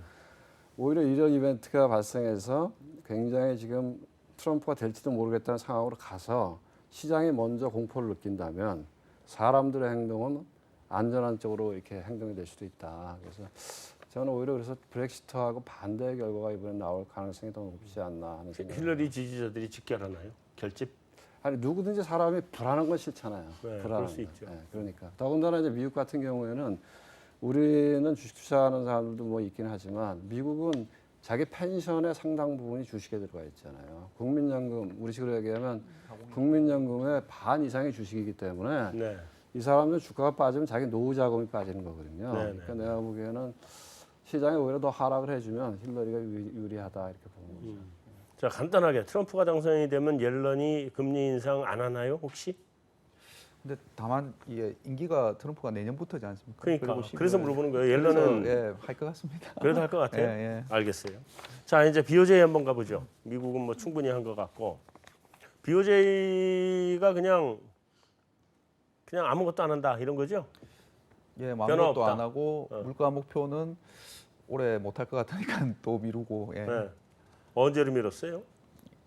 S3: 오히려 이런 이벤트가 발생해서 굉장히 지금 트럼프가 될지도 모르겠다는 상황으로 가서 시장이 먼저 공포를 느낀다면 사람들의 행동은 안전한 쪽으로 이렇게 행동이 될 수도 있다. 그래서 저는 오히려 그래서 브렉시트하고 반대의 결과가 이번에 나올 가능성이 더 높지 않나 하는 생각이.
S1: 힐러리 지지자들이 직결하나요? 결집?
S3: 아니 누구든지 사람이 불안한 건 싫잖아요.
S1: 네,
S3: 불안한
S1: 그럴 수
S3: 건.
S1: 있죠.
S3: 네, 그러니까 더군다나 이제 미국 같은 경우에는 우리는 주식 투자하는 사람들도 뭐 있긴 하지만 미국은 자기 펜션의 상당 부분이 주식에 들어가 있잖아요. 국민연금 우리식으로 얘기하면 국민연금의 반 이상이 주식이기 때문에
S1: 네.
S3: 이 사람들 주가가 빠지면 자기 노후 자금이 빠지는 거거든요.
S1: 네,
S3: 그러니까
S1: 네.
S3: 내가 보기에는 시장이 오히려 더 하락을 해주면 힐러리가 유리하다 이렇게 보는 거죠.
S1: 자, 간단하게 트럼프가 당선이 되면 옐런이 금리 인상 안 하나요? 혹시?
S2: 근데 다만 이게 임기가 트럼프가 내년부터지 않습니까?
S1: 그러니까
S2: 그리고 12월
S1: 그래서 물어보는 거예요. 옐런은
S2: 예, 할 것 같습니다.
S1: 그래도 할 것 같아요.
S2: 예, 예.
S1: 알겠어요. 자, 이제 BOJ 한번 가보죠. 미국은 뭐 충분히 한 것 같고 BOJ가 그냥 아무것도 안 한다 이런 거죠?
S2: 예,
S1: 변화
S2: 아무것도
S1: 없다.
S2: 안 하고 물가 목표는 올해 못할 것 같으니까 또 미루고 예.
S1: 네. 언제로 미뤘어요?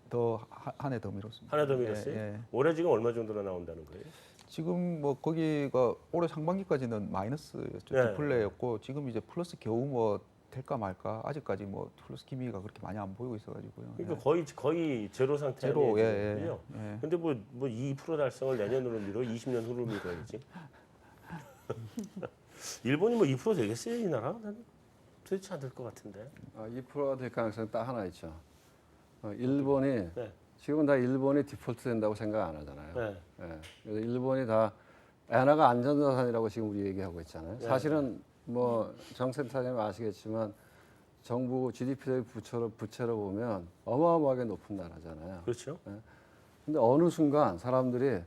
S2: 더 한 해 더 미뤘습니다.
S1: 한 해 더 미뤘어요?
S2: 예, 예.
S1: 올해 지금 얼마 정도나 나온다는 거예요?
S2: 지금 뭐 거기가 올해 상반기까지는 마이너스였죠.
S1: 네.
S2: 디플레였고 지금 이제 플러스 겨우 뭐 될까 말까 아직까지 뭐 플러스 기미가 그렇게 많이 안 보이고 있어가지고요.
S1: 그러니까
S2: 예.
S1: 거의 제로 상태
S2: 제로
S1: 아니에요?
S2: 예,
S1: 지금요?
S2: 예.
S1: 근데 뭐 2% 달성을 내년으로 미뤄 20년 후로 미뤄야지. 일본이 뭐 2% 되겠어요 이 나라? 난 도대체 안 될 것 같은데.
S3: 2%가 될 가능성이 딱 하나 있죠. 일본이
S1: 네.
S3: 지금은 다 일본이 디폴트 된다고 생각 안 하잖아요.
S1: 네.
S3: 예. 그래서 일본이 다 엔화가 안전자산이라고 지금 우리 얘기하고 있잖아요.
S1: 네.
S3: 사실은 뭐 정센터장님 아시겠지만 정부 GDP 대비 부채로 보면 어마어마하게 높은 나라잖아요.
S1: 그렇죠.
S3: 근데 어느 순간 사람들이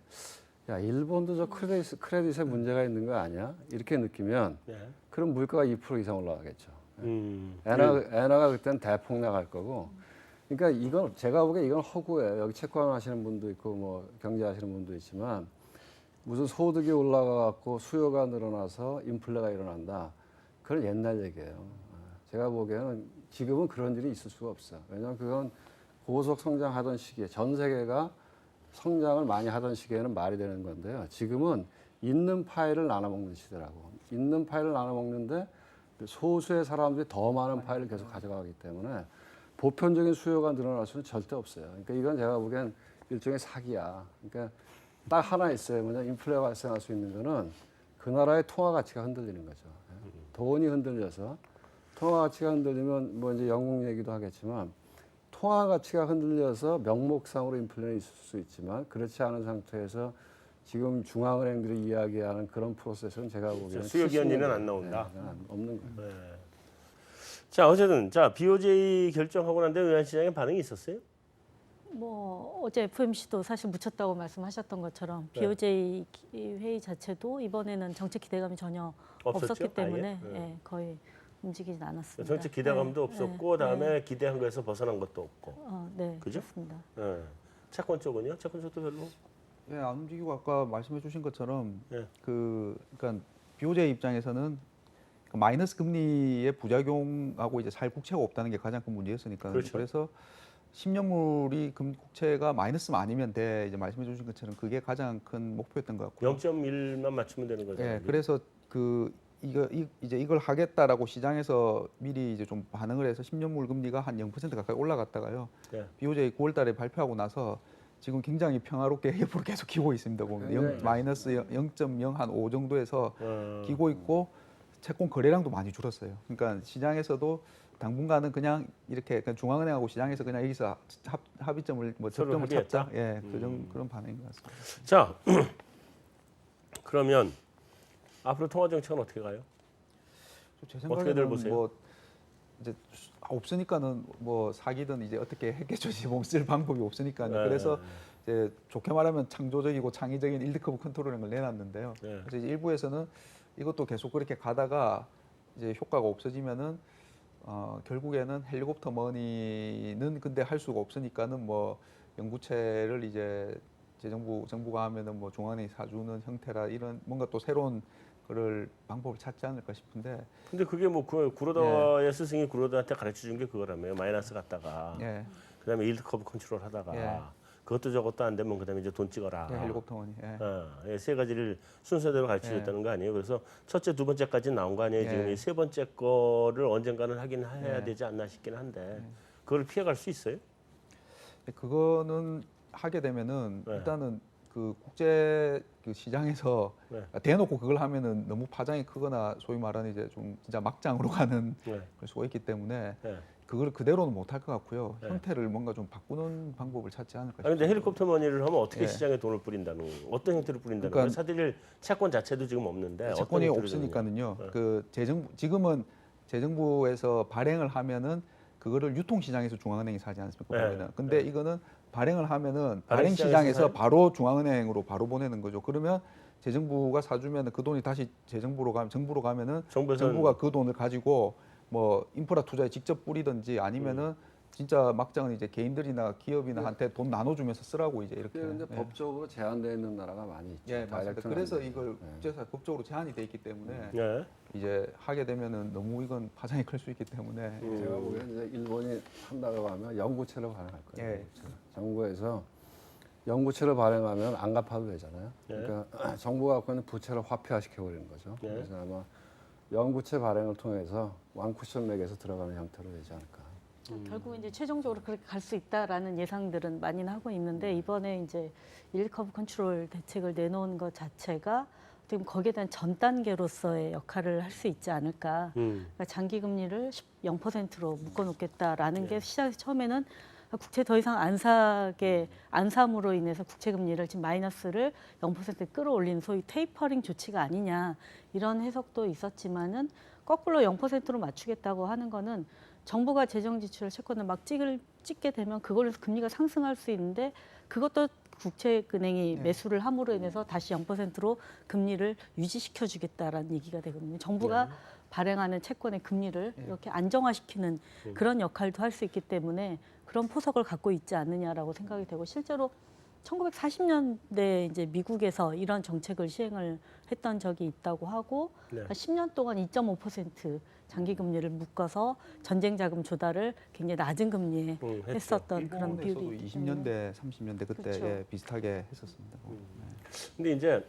S3: 야 일본도 저 크레딧에 문제가 있는 거 아니야? 이렇게 느끼면
S1: 네.
S3: 그럼 물가가 2% 이상 올라가겠죠.
S1: 음.
S3: 엔화가 그때는 대폭 나갈 거고 그러니까 이건 제가 보기에 이건 허구예요. 여기 채권 하시는 분도 있고 뭐 경제하시는 분도 있지만 무슨 소득이 올라가 갖고 수요가 늘어나서 인플레가 일어난다. 그건 옛날 얘기예요. 제가 보기에는 지금은 그런 일이 있을 수가 없어요. 왜냐하면 그건 고속 성장하던 시기에 전 세계가 성장을 많이 하던 시기에는 말이 되는 건데요. 지금은 있는 파일을 나눠 먹는 시대라고. 있는 파일을 나눠 먹는데 소수의 사람들이 더 많은 파일을 계속 가져가기 때문에 보편적인 수요가 늘어날 수는 절대 없어요. 그러니까 이건 제가 보기엔 일종의 사기야. 그러니까 딱 하나 있어요. 뭐냐, 인플레가 발생할 수 있는 거는 그 나라의 통화 가치가 흔들리는 거죠. 돈이 흔들려서 통화 가치가 흔들리면 뭐 이제 영국 얘기도 하겠지만 통화 가치가 흔들려서 명목상으로 인플레는 있을 수 있지만 그렇지 않은 상태에서 지금 중앙은행들이 이야기하는 그런 프로세스는 제가 보기에는
S1: 수요 기한리는 안 나온다.
S3: 없는 거예요.
S1: 네. 자 어쨌든 자 BOJ 결정하고 난 뒤에 외환시장에 반응이 있었어요?
S4: 뭐 어제 FOMC도 사실 묻혔다고 말씀하셨던 것처럼
S1: 네.
S4: BOJ 회의 자체도 이번에는 정책 기대감이 전혀
S1: 없었죠?
S4: 없었기 때문에
S1: 아예?
S4: 예, 거의 움직이진 않았습니다.
S1: 정책 기대감도
S4: 네,
S1: 없었고
S4: 네,
S1: 다음에
S4: 네.
S1: 기대한 거에서 벗어난 것도 없고.
S4: 네,
S1: 그죠?
S4: 그렇습니다.
S1: 네. 채권 쪽은요? 채권 쪽도 별로.
S2: 예, 안 움직이고 아까 말씀해주신 것처럼
S1: 네.
S2: 그러니까 BOJ 입장에서는 그 마이너스 금리의 부작용하고 이제 살 국채가 없다는 게 가장 큰 문제였으니까
S1: 그렇죠.
S2: 그래서 10년물이 국채가 마이너스만 아니면 돼 이제 말씀해주신 것처럼 그게 가장 큰 목표였던 것 같고요.
S1: 0.1만 맞추면 되는 거잖아요.
S2: 예, 그래서 이제 이걸 하겠다라고 시장에서 미리 이제 좀 반응을 해서 10년물 금리가 한 0% 가까이 올라갔다가요.
S1: 네.
S2: BOJ 9월달에 발표하고 나서 지금 굉장히 평화롭게 옆으로 계속 기고 있습니다. 보면 마이너스 0.05 정도에서 기고 있고 채권 거래량도 많이 줄었어요. 그러니까 시장에서도 당분간은 그냥 이렇게 그냥 중앙은행하고 시장에서 그냥 여기서 합의점을 뭐
S1: 서로
S2: 접점을 찾자.
S1: 합의했다?
S2: 예, 그런 반응인 것 같습니다.
S1: 자 그러면 앞으로 통화 정책은 어떻게 가요?
S2: 제
S1: 어떻게들
S2: 생각에는
S1: 보세요?
S2: 뭐 이제 없으니까는 뭐 사기든 이제 어떻게 했겠죠. 뭐 쓸 방법이 없으니까요.
S1: 네.
S2: 그래서 이제 좋게 말하면 창조적이고 창의적인 일드 커브 컨트롤링을 내놨는데요.
S1: 네.
S2: 그래서 이제 일부에서는 이것도 계속 그렇게 가다가 이제 효과가 없어지면은 결국에는 헬리콥터 머니는 근데 할 수가 없으니까는 뭐 영부채를 이제 정부가 하면은 뭐 중앙은행이 사주는 형태라 이런 뭔가 또 새로운 그럴 방법을 찾지 않을까 싶은데.
S1: 근데 그게 뭐 구로다의 스승이 구로다한테 가르쳐 준 게 그거라며요. 마이너스 갔다가
S2: 예.
S1: 그다음에 일드 커브 컨트롤 하다가
S2: 예.
S1: 그것도 저것도 안 되면 그다음에 이제 돈 찍어라.
S2: 예, 헬리콥터 머니. 예.
S1: 세 가지를 순서대로 가르쳐 줬다는 거 아니에요. 그래서 첫째, 두 번째까지 나온 거 아니에요.
S2: 예.
S1: 지금 이 세 번째 거를 언젠가는 하긴 해야
S2: 예.
S1: 되지 않나 싶긴 한데 그걸 피해갈 수 있어요?
S2: 그거는 하게 되면은
S1: 네.
S2: 일단은 그 국제 그 시장에서
S1: 네.
S2: 대놓고 그걸 하면은 너무 파장이 크거나 소위 말하는 이제 좀 진짜 막장으로 가는
S1: 네.
S2: 그럴 수가 있기 때문에
S1: 네.
S2: 그걸 그대로는 못 할 것 같고요.
S1: 네.
S2: 형태를 뭔가 좀 바꾸는 방법을 찾지 않을까
S1: 아 근데
S2: 싶습니다.
S1: 헬리콥터 머니를 하면 어떻게
S2: 예.
S1: 시장에 돈을 뿌린다는 어떤 형태로 뿌린다는
S2: 그러니까
S1: 거예요? 사들일 채권 자체도 지금 없는데
S2: 채권이
S1: 어떤 형태로
S2: 없으니까는요.
S1: 되느냐?
S2: 그 지금은 재정부에서 발행을 하면은 그거를 유통시장에서 중앙은행이 사지 않습니까?
S1: 네.
S2: 보면은. 근데
S1: 네.
S2: 이거는 발행을 하면은
S1: 발행
S2: 발행
S1: 시장에서
S2: 시장에서
S1: 사요?
S2: 바로 중앙은행으로 바로 보내는 거죠. 그러면 재정부가 사주면은 그 돈이 다시 정부로 가면은
S1: 정부에서는-
S2: 정부가 그 돈을 가지고 뭐 인프라 투자에 직접 뿌리든지 아니면은 진짜 막장은 이제 개인들이나 기업이나 한테 돈 나눠주면서 쓰라고 이제 이렇게.
S3: 근데
S2: 예.
S3: 법적으로 제한되어 있는 나라가 많이 있죠.
S2: 예, 맞습니다.
S3: 다이렉트는
S2: 그래서
S3: 안 돼요.
S2: 이걸
S3: 예.
S2: 국제사 법적으로 제한이 돼 있기 때문에
S1: 네.
S2: 이제 하게 되면은 너무 이건 파장이 클 수 있기 때문에
S3: 제가 보기엔 이제 일본이 한다고 하면 영구채로 발행할 거예요.
S2: 예.
S3: 영구채. 정부에서 영구채를 발행하면 안 갚아도 되잖아요.
S1: 네.
S3: 그러니까 정부가 갖고 있는 부채를 화폐화시켜 버리는 거죠.
S1: 네.
S3: 그래서 아마 영구채 발행을 통해서 완쿠션 맥에서 들어가는 형태로 되지 않을까.
S4: 결국 이제 최종적으로 그렇게 갈 수 있다라는 예상들은 많이는 하고 있는데 이번에 이제 일드 커브 컨트롤 대책을 내놓은 것 자체가 지금 거기에 대한 전 단계로서의 역할을 할 수 있지 않을까. 그러니까 장기 금리를 0%로 묶어놓겠다라는 게 시장에서 처음에는 국채 더 이상 안 삼으로 인해서 국채 금리를 지금 마이너스를 0%에 끌어올리는 소위 테이퍼링 조치가 아니냐 이런 해석도 있었지만은 거꾸로 0%로 맞추겠다고 하는 거는 정부가 재정 지출을 채권을 막 찍게 되면 그걸로 금리가 상승할 수 있는데 그것도 국채은행이 매수를 함으로 인해서 다시 0%로 금리를 유지시켜 주겠다라는 얘기가 되거든요. 정부가 발행하는 채권의 금리를 이렇게 안정화시키는 그런 역할도 할 수 있기 때문에 그런 포석을 갖고 있지 않느냐라고 생각이 되고 실제로 1940년대 이제 미국에서 이런 정책을 시행을 했던 적이 있다고 하고
S1: 네.
S4: 10년 동안 2.5% 장기 금리를 묶어서 전쟁 자금 조달을 굉장히 낮은 금리에
S1: 했죠.
S4: 했었던 그런
S2: 일본에서도
S4: 비율이 있기
S2: 20년대, 30년대 그때
S4: 그렇죠.
S2: 예, 비슷하게 했었습니다.
S1: 근데 이제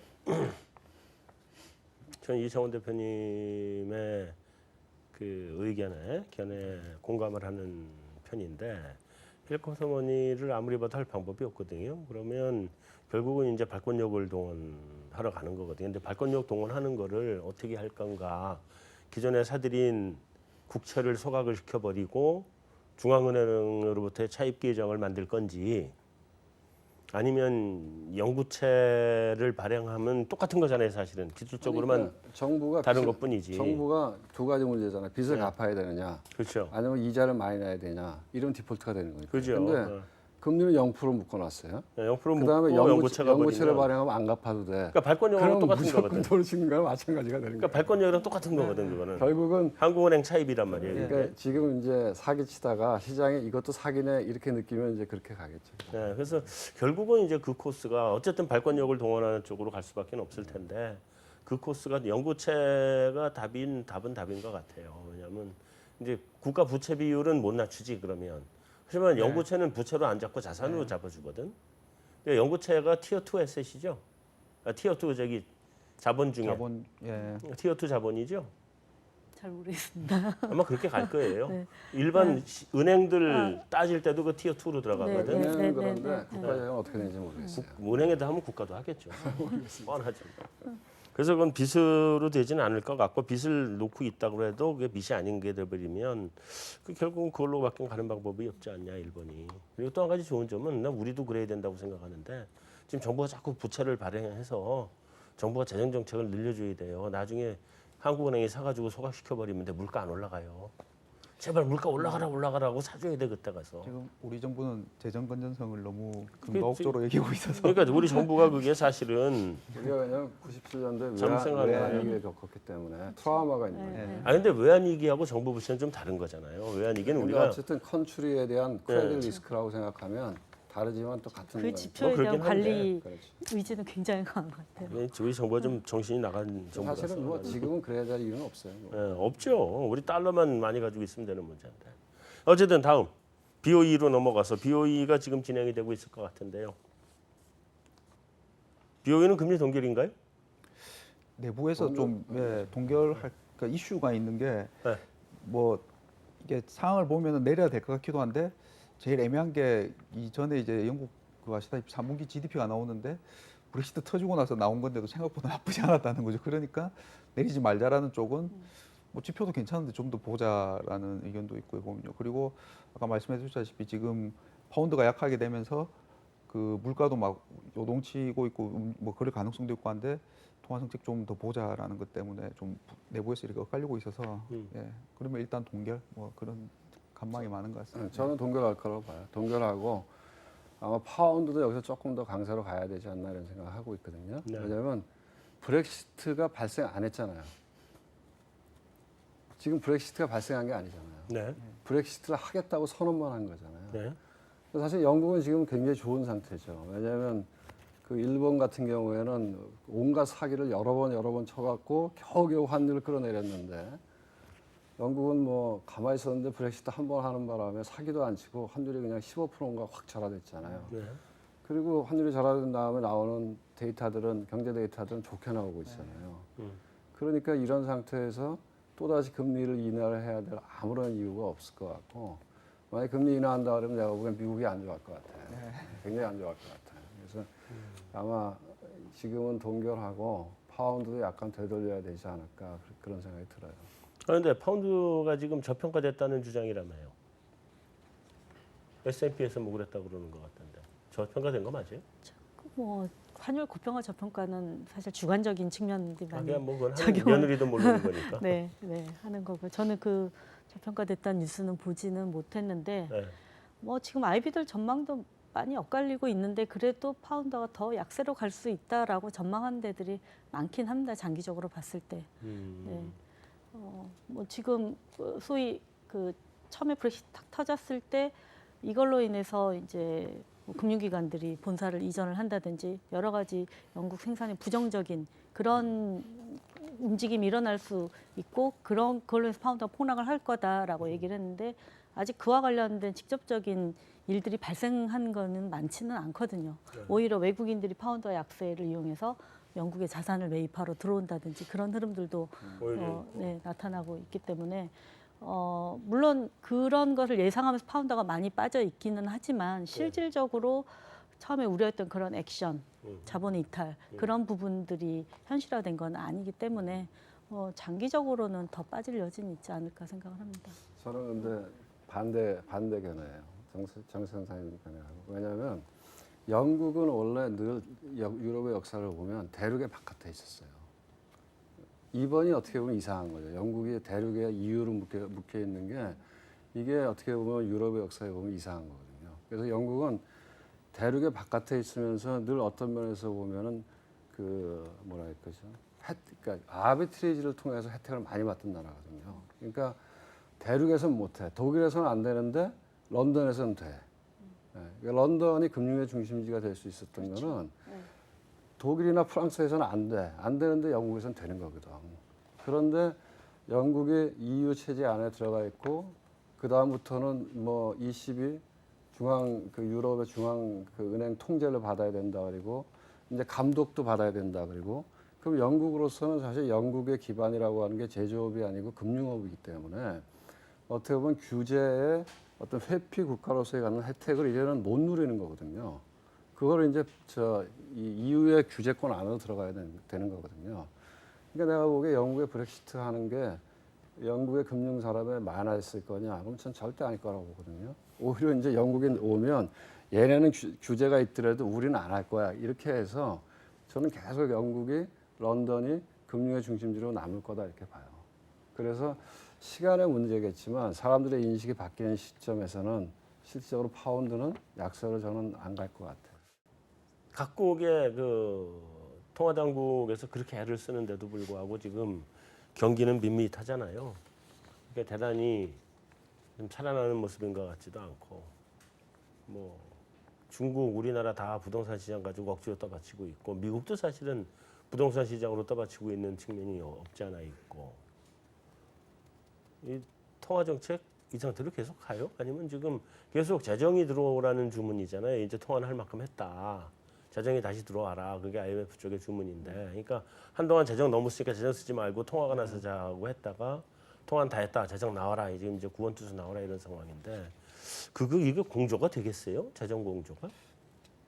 S1: 전 이창원 대표님의 그 의견에 견해 공감을 하는 편인데 힐커스 어머니를 아무리 봐도 할 방법이 없거든요. 그러면 결국은 이제 발권력을 동원하러 가는 거거든요. 근데 발권력 동원하는 거를 어떻게 할 건가? 기존에 사들인 국채를 소각을 시켜버리고 중앙은행으로부터의 차입 계정을 만들 건지 아니면 영구채를 발행하면 똑같은 거잖아요, 사실은 기술적으로만
S3: 그러니까 정부가
S1: 다른
S3: 빚을-
S1: 것뿐이지.
S3: 정부가 두 가지 문제잖아요. 빚을
S1: 네.
S3: 갚아야 되느냐,
S1: 그렇죠.
S3: 아니면 이자를 많이 내야 되냐. 이런 디폴트가 되는 거니까.
S1: 그죠.
S3: 근데 금리는 0% 묶어놨어요.
S1: 0%
S3: 그다음에
S1: 묶고 영구채가
S3: 영구채를
S1: 버리면
S3: 발행하면 안 갚아도 돼.
S1: 그러니까 발권력은
S3: 그럼
S1: 똑같은
S3: 무조건
S1: 거거든.
S3: 돈을 주는 거랑 마찬가지가 되는
S1: 그러니까
S3: 거예요.
S1: 발권력이랑 똑같은 거거든, 그거는.
S3: 결국은
S1: 한국은행 차입이란 말이에요.
S3: 그러니까
S1: 이게.
S3: 지금 이제 사기치다가 시장에 이것도 사기네 이렇게 느끼면 이제 그렇게 가겠죠.
S1: 네, 그래서 결국은 이제 그 코스가 어쨌든 발권력을 동원하는 쪽으로 갈 수밖에 없을 텐데 그 코스가 영구채가 답은 답인 것 같아요. 왜냐하면 이제 국가 부채 비율은 못 낮추지 그러면. 하지만 영구채는 부채로 안 잡고 자산으로 잡아주거든. 그러니까 영구채가 티어 2 에셋이죠. 티어 2 저기 자본 중에
S2: 자본 예.
S1: 티어 2 자본이죠.
S4: 잘 모르겠습니다.
S1: 아마 그렇게 갈 거예요.
S4: 네.
S1: 일반 은행들 따질 때도 그 티어 2로 들어가거든.
S4: 네,
S3: 은행은
S4: 네,
S3: 그런데
S4: 네, 네.
S3: 국가재정은 어떻게 되는지 모르겠어요.
S1: 은행에다 하면 국가도 하겠죠. 뻔하죠. 그래서 그건 빚으로 되지는 않을 것 같고 빚을 놓고 있다고 해도 그게 빚이 아닌 게 돼버리면 그 결국은 그걸로밖에 가는 방법이 없지 않냐 일본이. 그리고 또 한 가지 좋은 점은 난 우리도 그래야 된다고 생각하는데 지금 정부가 자꾸 부채를 발행해서 정부가 재정 정책을 늘려줘야 돼요. 나중에 한국은행이 사가지고 소각시켜버리면 돼 물가 안 올라가요. 제발 물가 올라가라고 사줘야 돼 그때 가서.
S2: 지금 우리 정부는 재정 건전성을 너무
S1: 그게
S2: 금가옥조로 여기고 있어서
S1: 그러니까 우리 정부가 그게 사실은
S3: 우리가 그냥 97년도에
S1: 잠생활
S3: 외환위기를 겪었기 때문에 트라우마가 있는 거예요.
S2: 예.
S1: 아 근데 외환위기하고 정부 부채는 좀 다른 거잖아요. 외환위기는
S3: 근데
S1: 우리가
S3: 어쨌든 컨트리에 대한 크레딧 리스크라고 생각하면 다르지만 또 같은
S4: 그
S3: 거예요.
S4: 지표에
S1: 그러긴
S4: 대한 관리
S3: 그렇지.
S4: 의지는 굉장히 강한 것 같아요.
S1: 우리 정부가 좀 정신이 나간 정부라서
S3: 사실은 뭐 지금은 그래야 될 이유는 없어요. 뭐.
S1: 예, 없죠. 우리 달러만 많이 가지고 있으면 되는 문제인데. 어쨌든 다음 BOE로 넘어가서 BOE가 지금 진행이 되고 있을 것 같은데요. BOE는 금리 동결인가요?
S2: 내부에서 좀 예, 동결할 그러니까 이슈가 있는 게 뭐 이게 상황을 보면은 내려야 될 것 같기도 한데 제일 애매한 게 이전에 이제 영국 그 아시다시피 3분기 GDP가 나오는데 브렉시트 터지고 나서 나온 건데도 생각보다 나쁘지 않았다는 거죠. 그러니까 내리지 말자라는 쪽은 뭐 지표도 괜찮은데 좀 더 보자라는 의견도 있고요 보면요. 그리고 아까 말씀해 주셨다시피 지금 파운드가 약하게 되면서 그 물가도 막 요동치고 있고 뭐 그럴 가능성도 있고 한데 통화 정책 좀 더 보자라는 것 때문에 좀 내부에서 이렇게 엇갈리고 있어서 예 그러면 일단 동결 뭐 그런 간망이 많은 것 같습니다.
S3: 저는 동결할 거라고 봐요. 동결하고 아마 파운드도 여기서 조금 더 강세로 가야 되지 않나 이런 생각을 하고 있거든요.
S1: 네.
S3: 왜냐하면 브렉시트가 발생 안 했잖아요. 지금 브렉시트가 발생한 게 아니잖아요.
S1: 네.
S3: 브렉시트를 하겠다고 선언만 한 거잖아요.
S1: 네.
S3: 사실 영국은 지금 굉장히 좋은 상태죠. 왜냐하면 그 일본 같은 경우에는 온갖 사기를 여러 번 쳐갖고 겨우겨우 환율을 끌어내렸는데 영국은 뭐 가만히 있었는데 브렉시트 한 번 하는 바람에 사기도 안 치고 환율이 그냥 15%인가 확 절하됐잖아요.
S1: 네.
S3: 그리고 환율이 절하된 다음에 나오는 데이터들은 경제 데이터들은 좋게 나오고 있잖아요. 그러니까 이런 상태에서 또다시 금리를 인하를 해야 될 아무런 이유가 없을 것 같고 만약 금리 인하한다 그러면 내가 보기엔 미국이 안 좋아할 것 같아요. 굉장히 안 좋아할 것 같아요. 그래서 아마 지금은 동결하고 파운드도 약간 되돌려야 되지 않을까 그런 생각이 들어요.
S1: 그런데 파운드가 지금 저평가됐다는 주장이라며요. S&P에서 뭐 그랬다고 그러는 것 같던데. 저평가된 거 맞아요?
S4: 뭐 환율 고평가 저평가는 사실 주관적인 측면들이 많이
S1: 그냥 뭐 그건
S4: 작용을-
S1: 며느리도 모르는 거니까.
S4: 네, 하는 거고 저는 그 저평가됐다는 뉴스는 보지는 못했는데
S1: 네.
S4: 뭐 지금 아이비들 전망도 많이 엇갈리고 있는데 그래도 파운드가 더 약세로 갈 수 있다라고 전망하는 데들이 많긴 합니다. 장기적으로 봤을 때. 네. 뭐 지금 소위 그 처음에 브렉시트 탁 터졌을 때 이걸로 인해서 이제 뭐 금융기관들이 본사를 이전을 한다든지 여러 가지 영국 생산에 부정적인 그런 움직임이 일어날 수 있고 그런 걸로 해서 파운드가 폭락을 할 거다라고 얘기를 했는데 아직 그와 관련된 직접적인 일들이 발생한 거는 많지는 않거든요. 오히려 외국인들이 파운드와 약세를 이용해서 영국의 자산을 매입하러 들어온다든지 그런 흐름들도 네, 나타나고 있기 때문에 물론 그런 것을 예상하면서 파운드가 많이 빠져 있기는 하지만 실질적으로 처음에 우려했던 그런 액션, 자본의 이탈 그런 부분들이 현실화된 건 아니기 때문에 장기적으로는 더 빠질 여지는 있지 않을까 생각을 합니다.
S3: 저는 근데 반대 견해예요. 정 선생님 견해하고. 왜냐하면 영국은 원래 늘 유럽의 역사를 보면 대륙의 바깥에 있었어요. 이번이 어떻게 보면 이상한 거죠. 영국이 대륙의 이유로 묶여 있는 게 이게 어떻게 보면 유럽의 역사에 보면 이상한 거거든요. 그래서 영국은 대륙의 바깥에 있으면서 늘 어떤 면에서 보면은 그 뭐라 할까죠? 그러니까 아비트리지를 통해서 혜택을 많이 받던 나라거든요. 그러니까 대륙에서는 못해. 독일에서는 안 되는데 런던에서는 돼. 그러니까 런던이 금융의 중심지가 될 수 있었던 거는 독일이나 프랑스에서는 안 돼. 안 되는데 영국에서는 되는 거거든. 그런데 영국이 EU 체제 안에 들어가 있고 그 다음부터는 뭐 ECB 유럽의 중앙 그 은행 통제를 받아야 된다 그리고 이제 감독도 받아야 된다 그리고 그럼 영국으로서는 사실 영국의 기반이라고 하는 게 제조업이 아니고 금융업이기 때문에 어떻게 보면 규제의 어떤 회피 국가로서의 갖는 혜택을 이제는 못 누리는 거거든요. 그걸 이제 이 EU의 규제권 안으로 들어가야 되는 거거든요. 그러니까 내가 보기에 영국의 브렉시트 하는 게 영국의 금융 산업에 많아졌을 거냐? 그럼 전 절대 아닐 거라고 보거든요. 오히려 이제 영국에 오면 얘네는 규제가 있더라도 우리는 안 할 거야. 이렇게 해서 저는 계속 영국이 런던이 금융의 중심지로 남을 거다 이렇게 봐요. 그래서 시간의 문제겠지만 사람들의 인식이 바뀌는 시점에서는 실질적으로 파운드는 약세로 저는 안 갈 것 같아요.
S1: 각국의 그 통화 당국에서 그렇게 애를 쓰는데도 불구하고 지금 경기는 밋밋하잖아요. 그러니까 대단히 좀 살아나는 모습인 것 같지도 않고 뭐 중국, 우리나라 다 부동산 시장 가지고 억지로 떠받치고 있고 미국도 사실은 부동산 시장으로 떠받치고 있는 측면이 없지 않아 있고 이 통화 정책 이 상태로 계속 가요? 아니면 지금 계속 재정이 들어오라는 주문이잖아요. 이제 통화는 할 만큼 했다. 재정이 다시 들어와라. 그게 IMF 쪽의 주문인데, 그러니까 한동안 재정 너무 쓰니까 재정 쓰지 말고 통화가 나서자고 했다가 통화는 다 했다. 재정 나와라. 지금 이제 구원투수 나와라 이런 상황인데, 이게 공조가 되겠어요? 재정 공조가?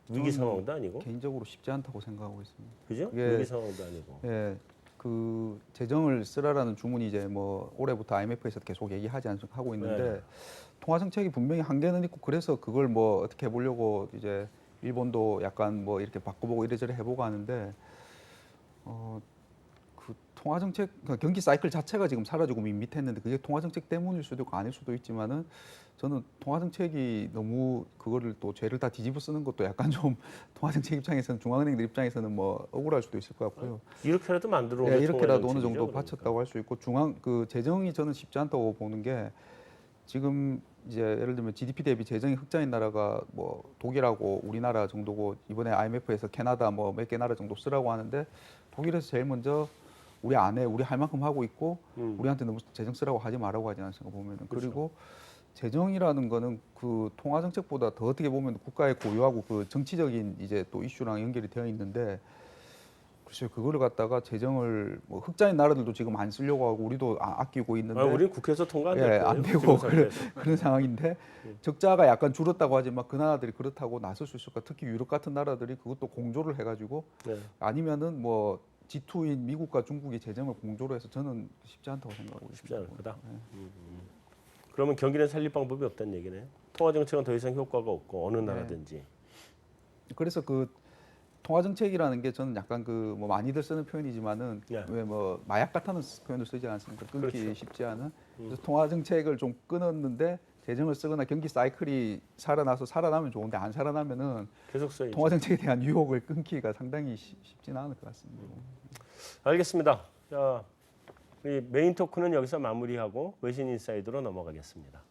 S1: 위기 상황도 아니고.
S2: 개인적으로 쉽지 않다고 생각하고 있습니다.
S1: 그죠?
S2: 이게-
S1: 위기 상황도 아니고.
S2: 예, 그 재정을 쓰라라는 주문이 이제 뭐 올해부터 IMF에서 계속 하고 있는데
S1: 네.
S2: 통화 정책이 분명히 한계는 있고 그래서 그걸 뭐 어떻게 해보려고 이제 일본도 약간 뭐 이렇게 바꿔보고 이래저래 해보고 하는데 그 통화 정책 그 경기 사이클 자체가 지금 사라지고 밋밋했는데 그게 통화 정책 때문일 수도 있고 아닐 수도 있지만은 저는 통화 정책이 너무 그거를 또 죄를 다 뒤집어 쓰는 것도 약간 좀 통화 정책 입장에서는 중앙은행들 입장에서는 뭐 억울할 수도 있을 것 같고요.
S1: 이렇게라도 만들어
S2: 예,
S1: 오는
S2: 이렇게라도
S1: 통화
S2: 어느
S1: 정책이죠,
S2: 정도
S1: 그러니까.
S2: 바쳤다고 할 수 있고 그 재정이 저는 쉽지 않다고 보는 게 지금 이제 예를 들면 GDP 대비 재정이 흑자인 나라가 뭐 독일하고 우리나라 정도고 이번에 IMF에서 캐나다 뭐 몇 개 나라 정도 쓰라고 하는데 독일에서 제일 먼저 우리 안 해, 우리 할 만큼 하고 있고 우리한테 너무 재정 쓰라고 하지 말라고 하지 않습니까 보면은. 그리고 재정이라는 거는 그 통화 정책보다 더 어떻게 보면 국가의 고유하고 그 정치적인 이제 또 이슈랑 연결이 되어 있는데 글쎄요 그거를 갖다가 재정을 뭐 흑자인 나라들도 지금 안 쓰려고 하고 우리도 아끼고 있는데
S1: 우리 국회에서 통과 안 될
S2: 예,
S1: 거예요.
S2: 안 되고
S1: 지금 상태에서.
S2: 그런 상황인데 적자가 약간 줄었다고 하지만 그 나라들이 그렇다고 나설 수 있을까? 특히 유럽 같은 나라들이 그것도 공조를 해가지고
S1: 네.
S2: 아니면은 뭐 G2인 미국과 중국이 재정을 공조로 해서 저는 쉽지 않다고 생각하고
S1: 쉽지
S2: 있습니다.
S1: 않을 거다. 그러면 경기는 살릴 방법이 없다는 얘기네요. 통화 정책은 더 이상 효과가 없고 어느 나라든지.
S2: 그래서 그 통화 정책이라는 게 저는 약간 그 뭐 많이들 쓰는 표현이지만은
S1: 네.
S2: 왜 뭐 마약 같다는 표현을 쓰지 않습니까? 끊기
S1: 그렇죠.
S2: 쉽지 않은. 그래서 통화 정책을 좀 끊었는데 재정을 쓰거나 경기 사이클이 살아나면 좋은데 안 살아나면은
S1: 계속 써야죠.
S2: 통화 정책에 대한 유혹을 끊기가 상당히 쉽지는 않을 것 같습니다.
S1: 알겠습니다. 자, 우리 메인 토크는 여기서 마무리하고 외신 인사이드로 넘어가겠습니다.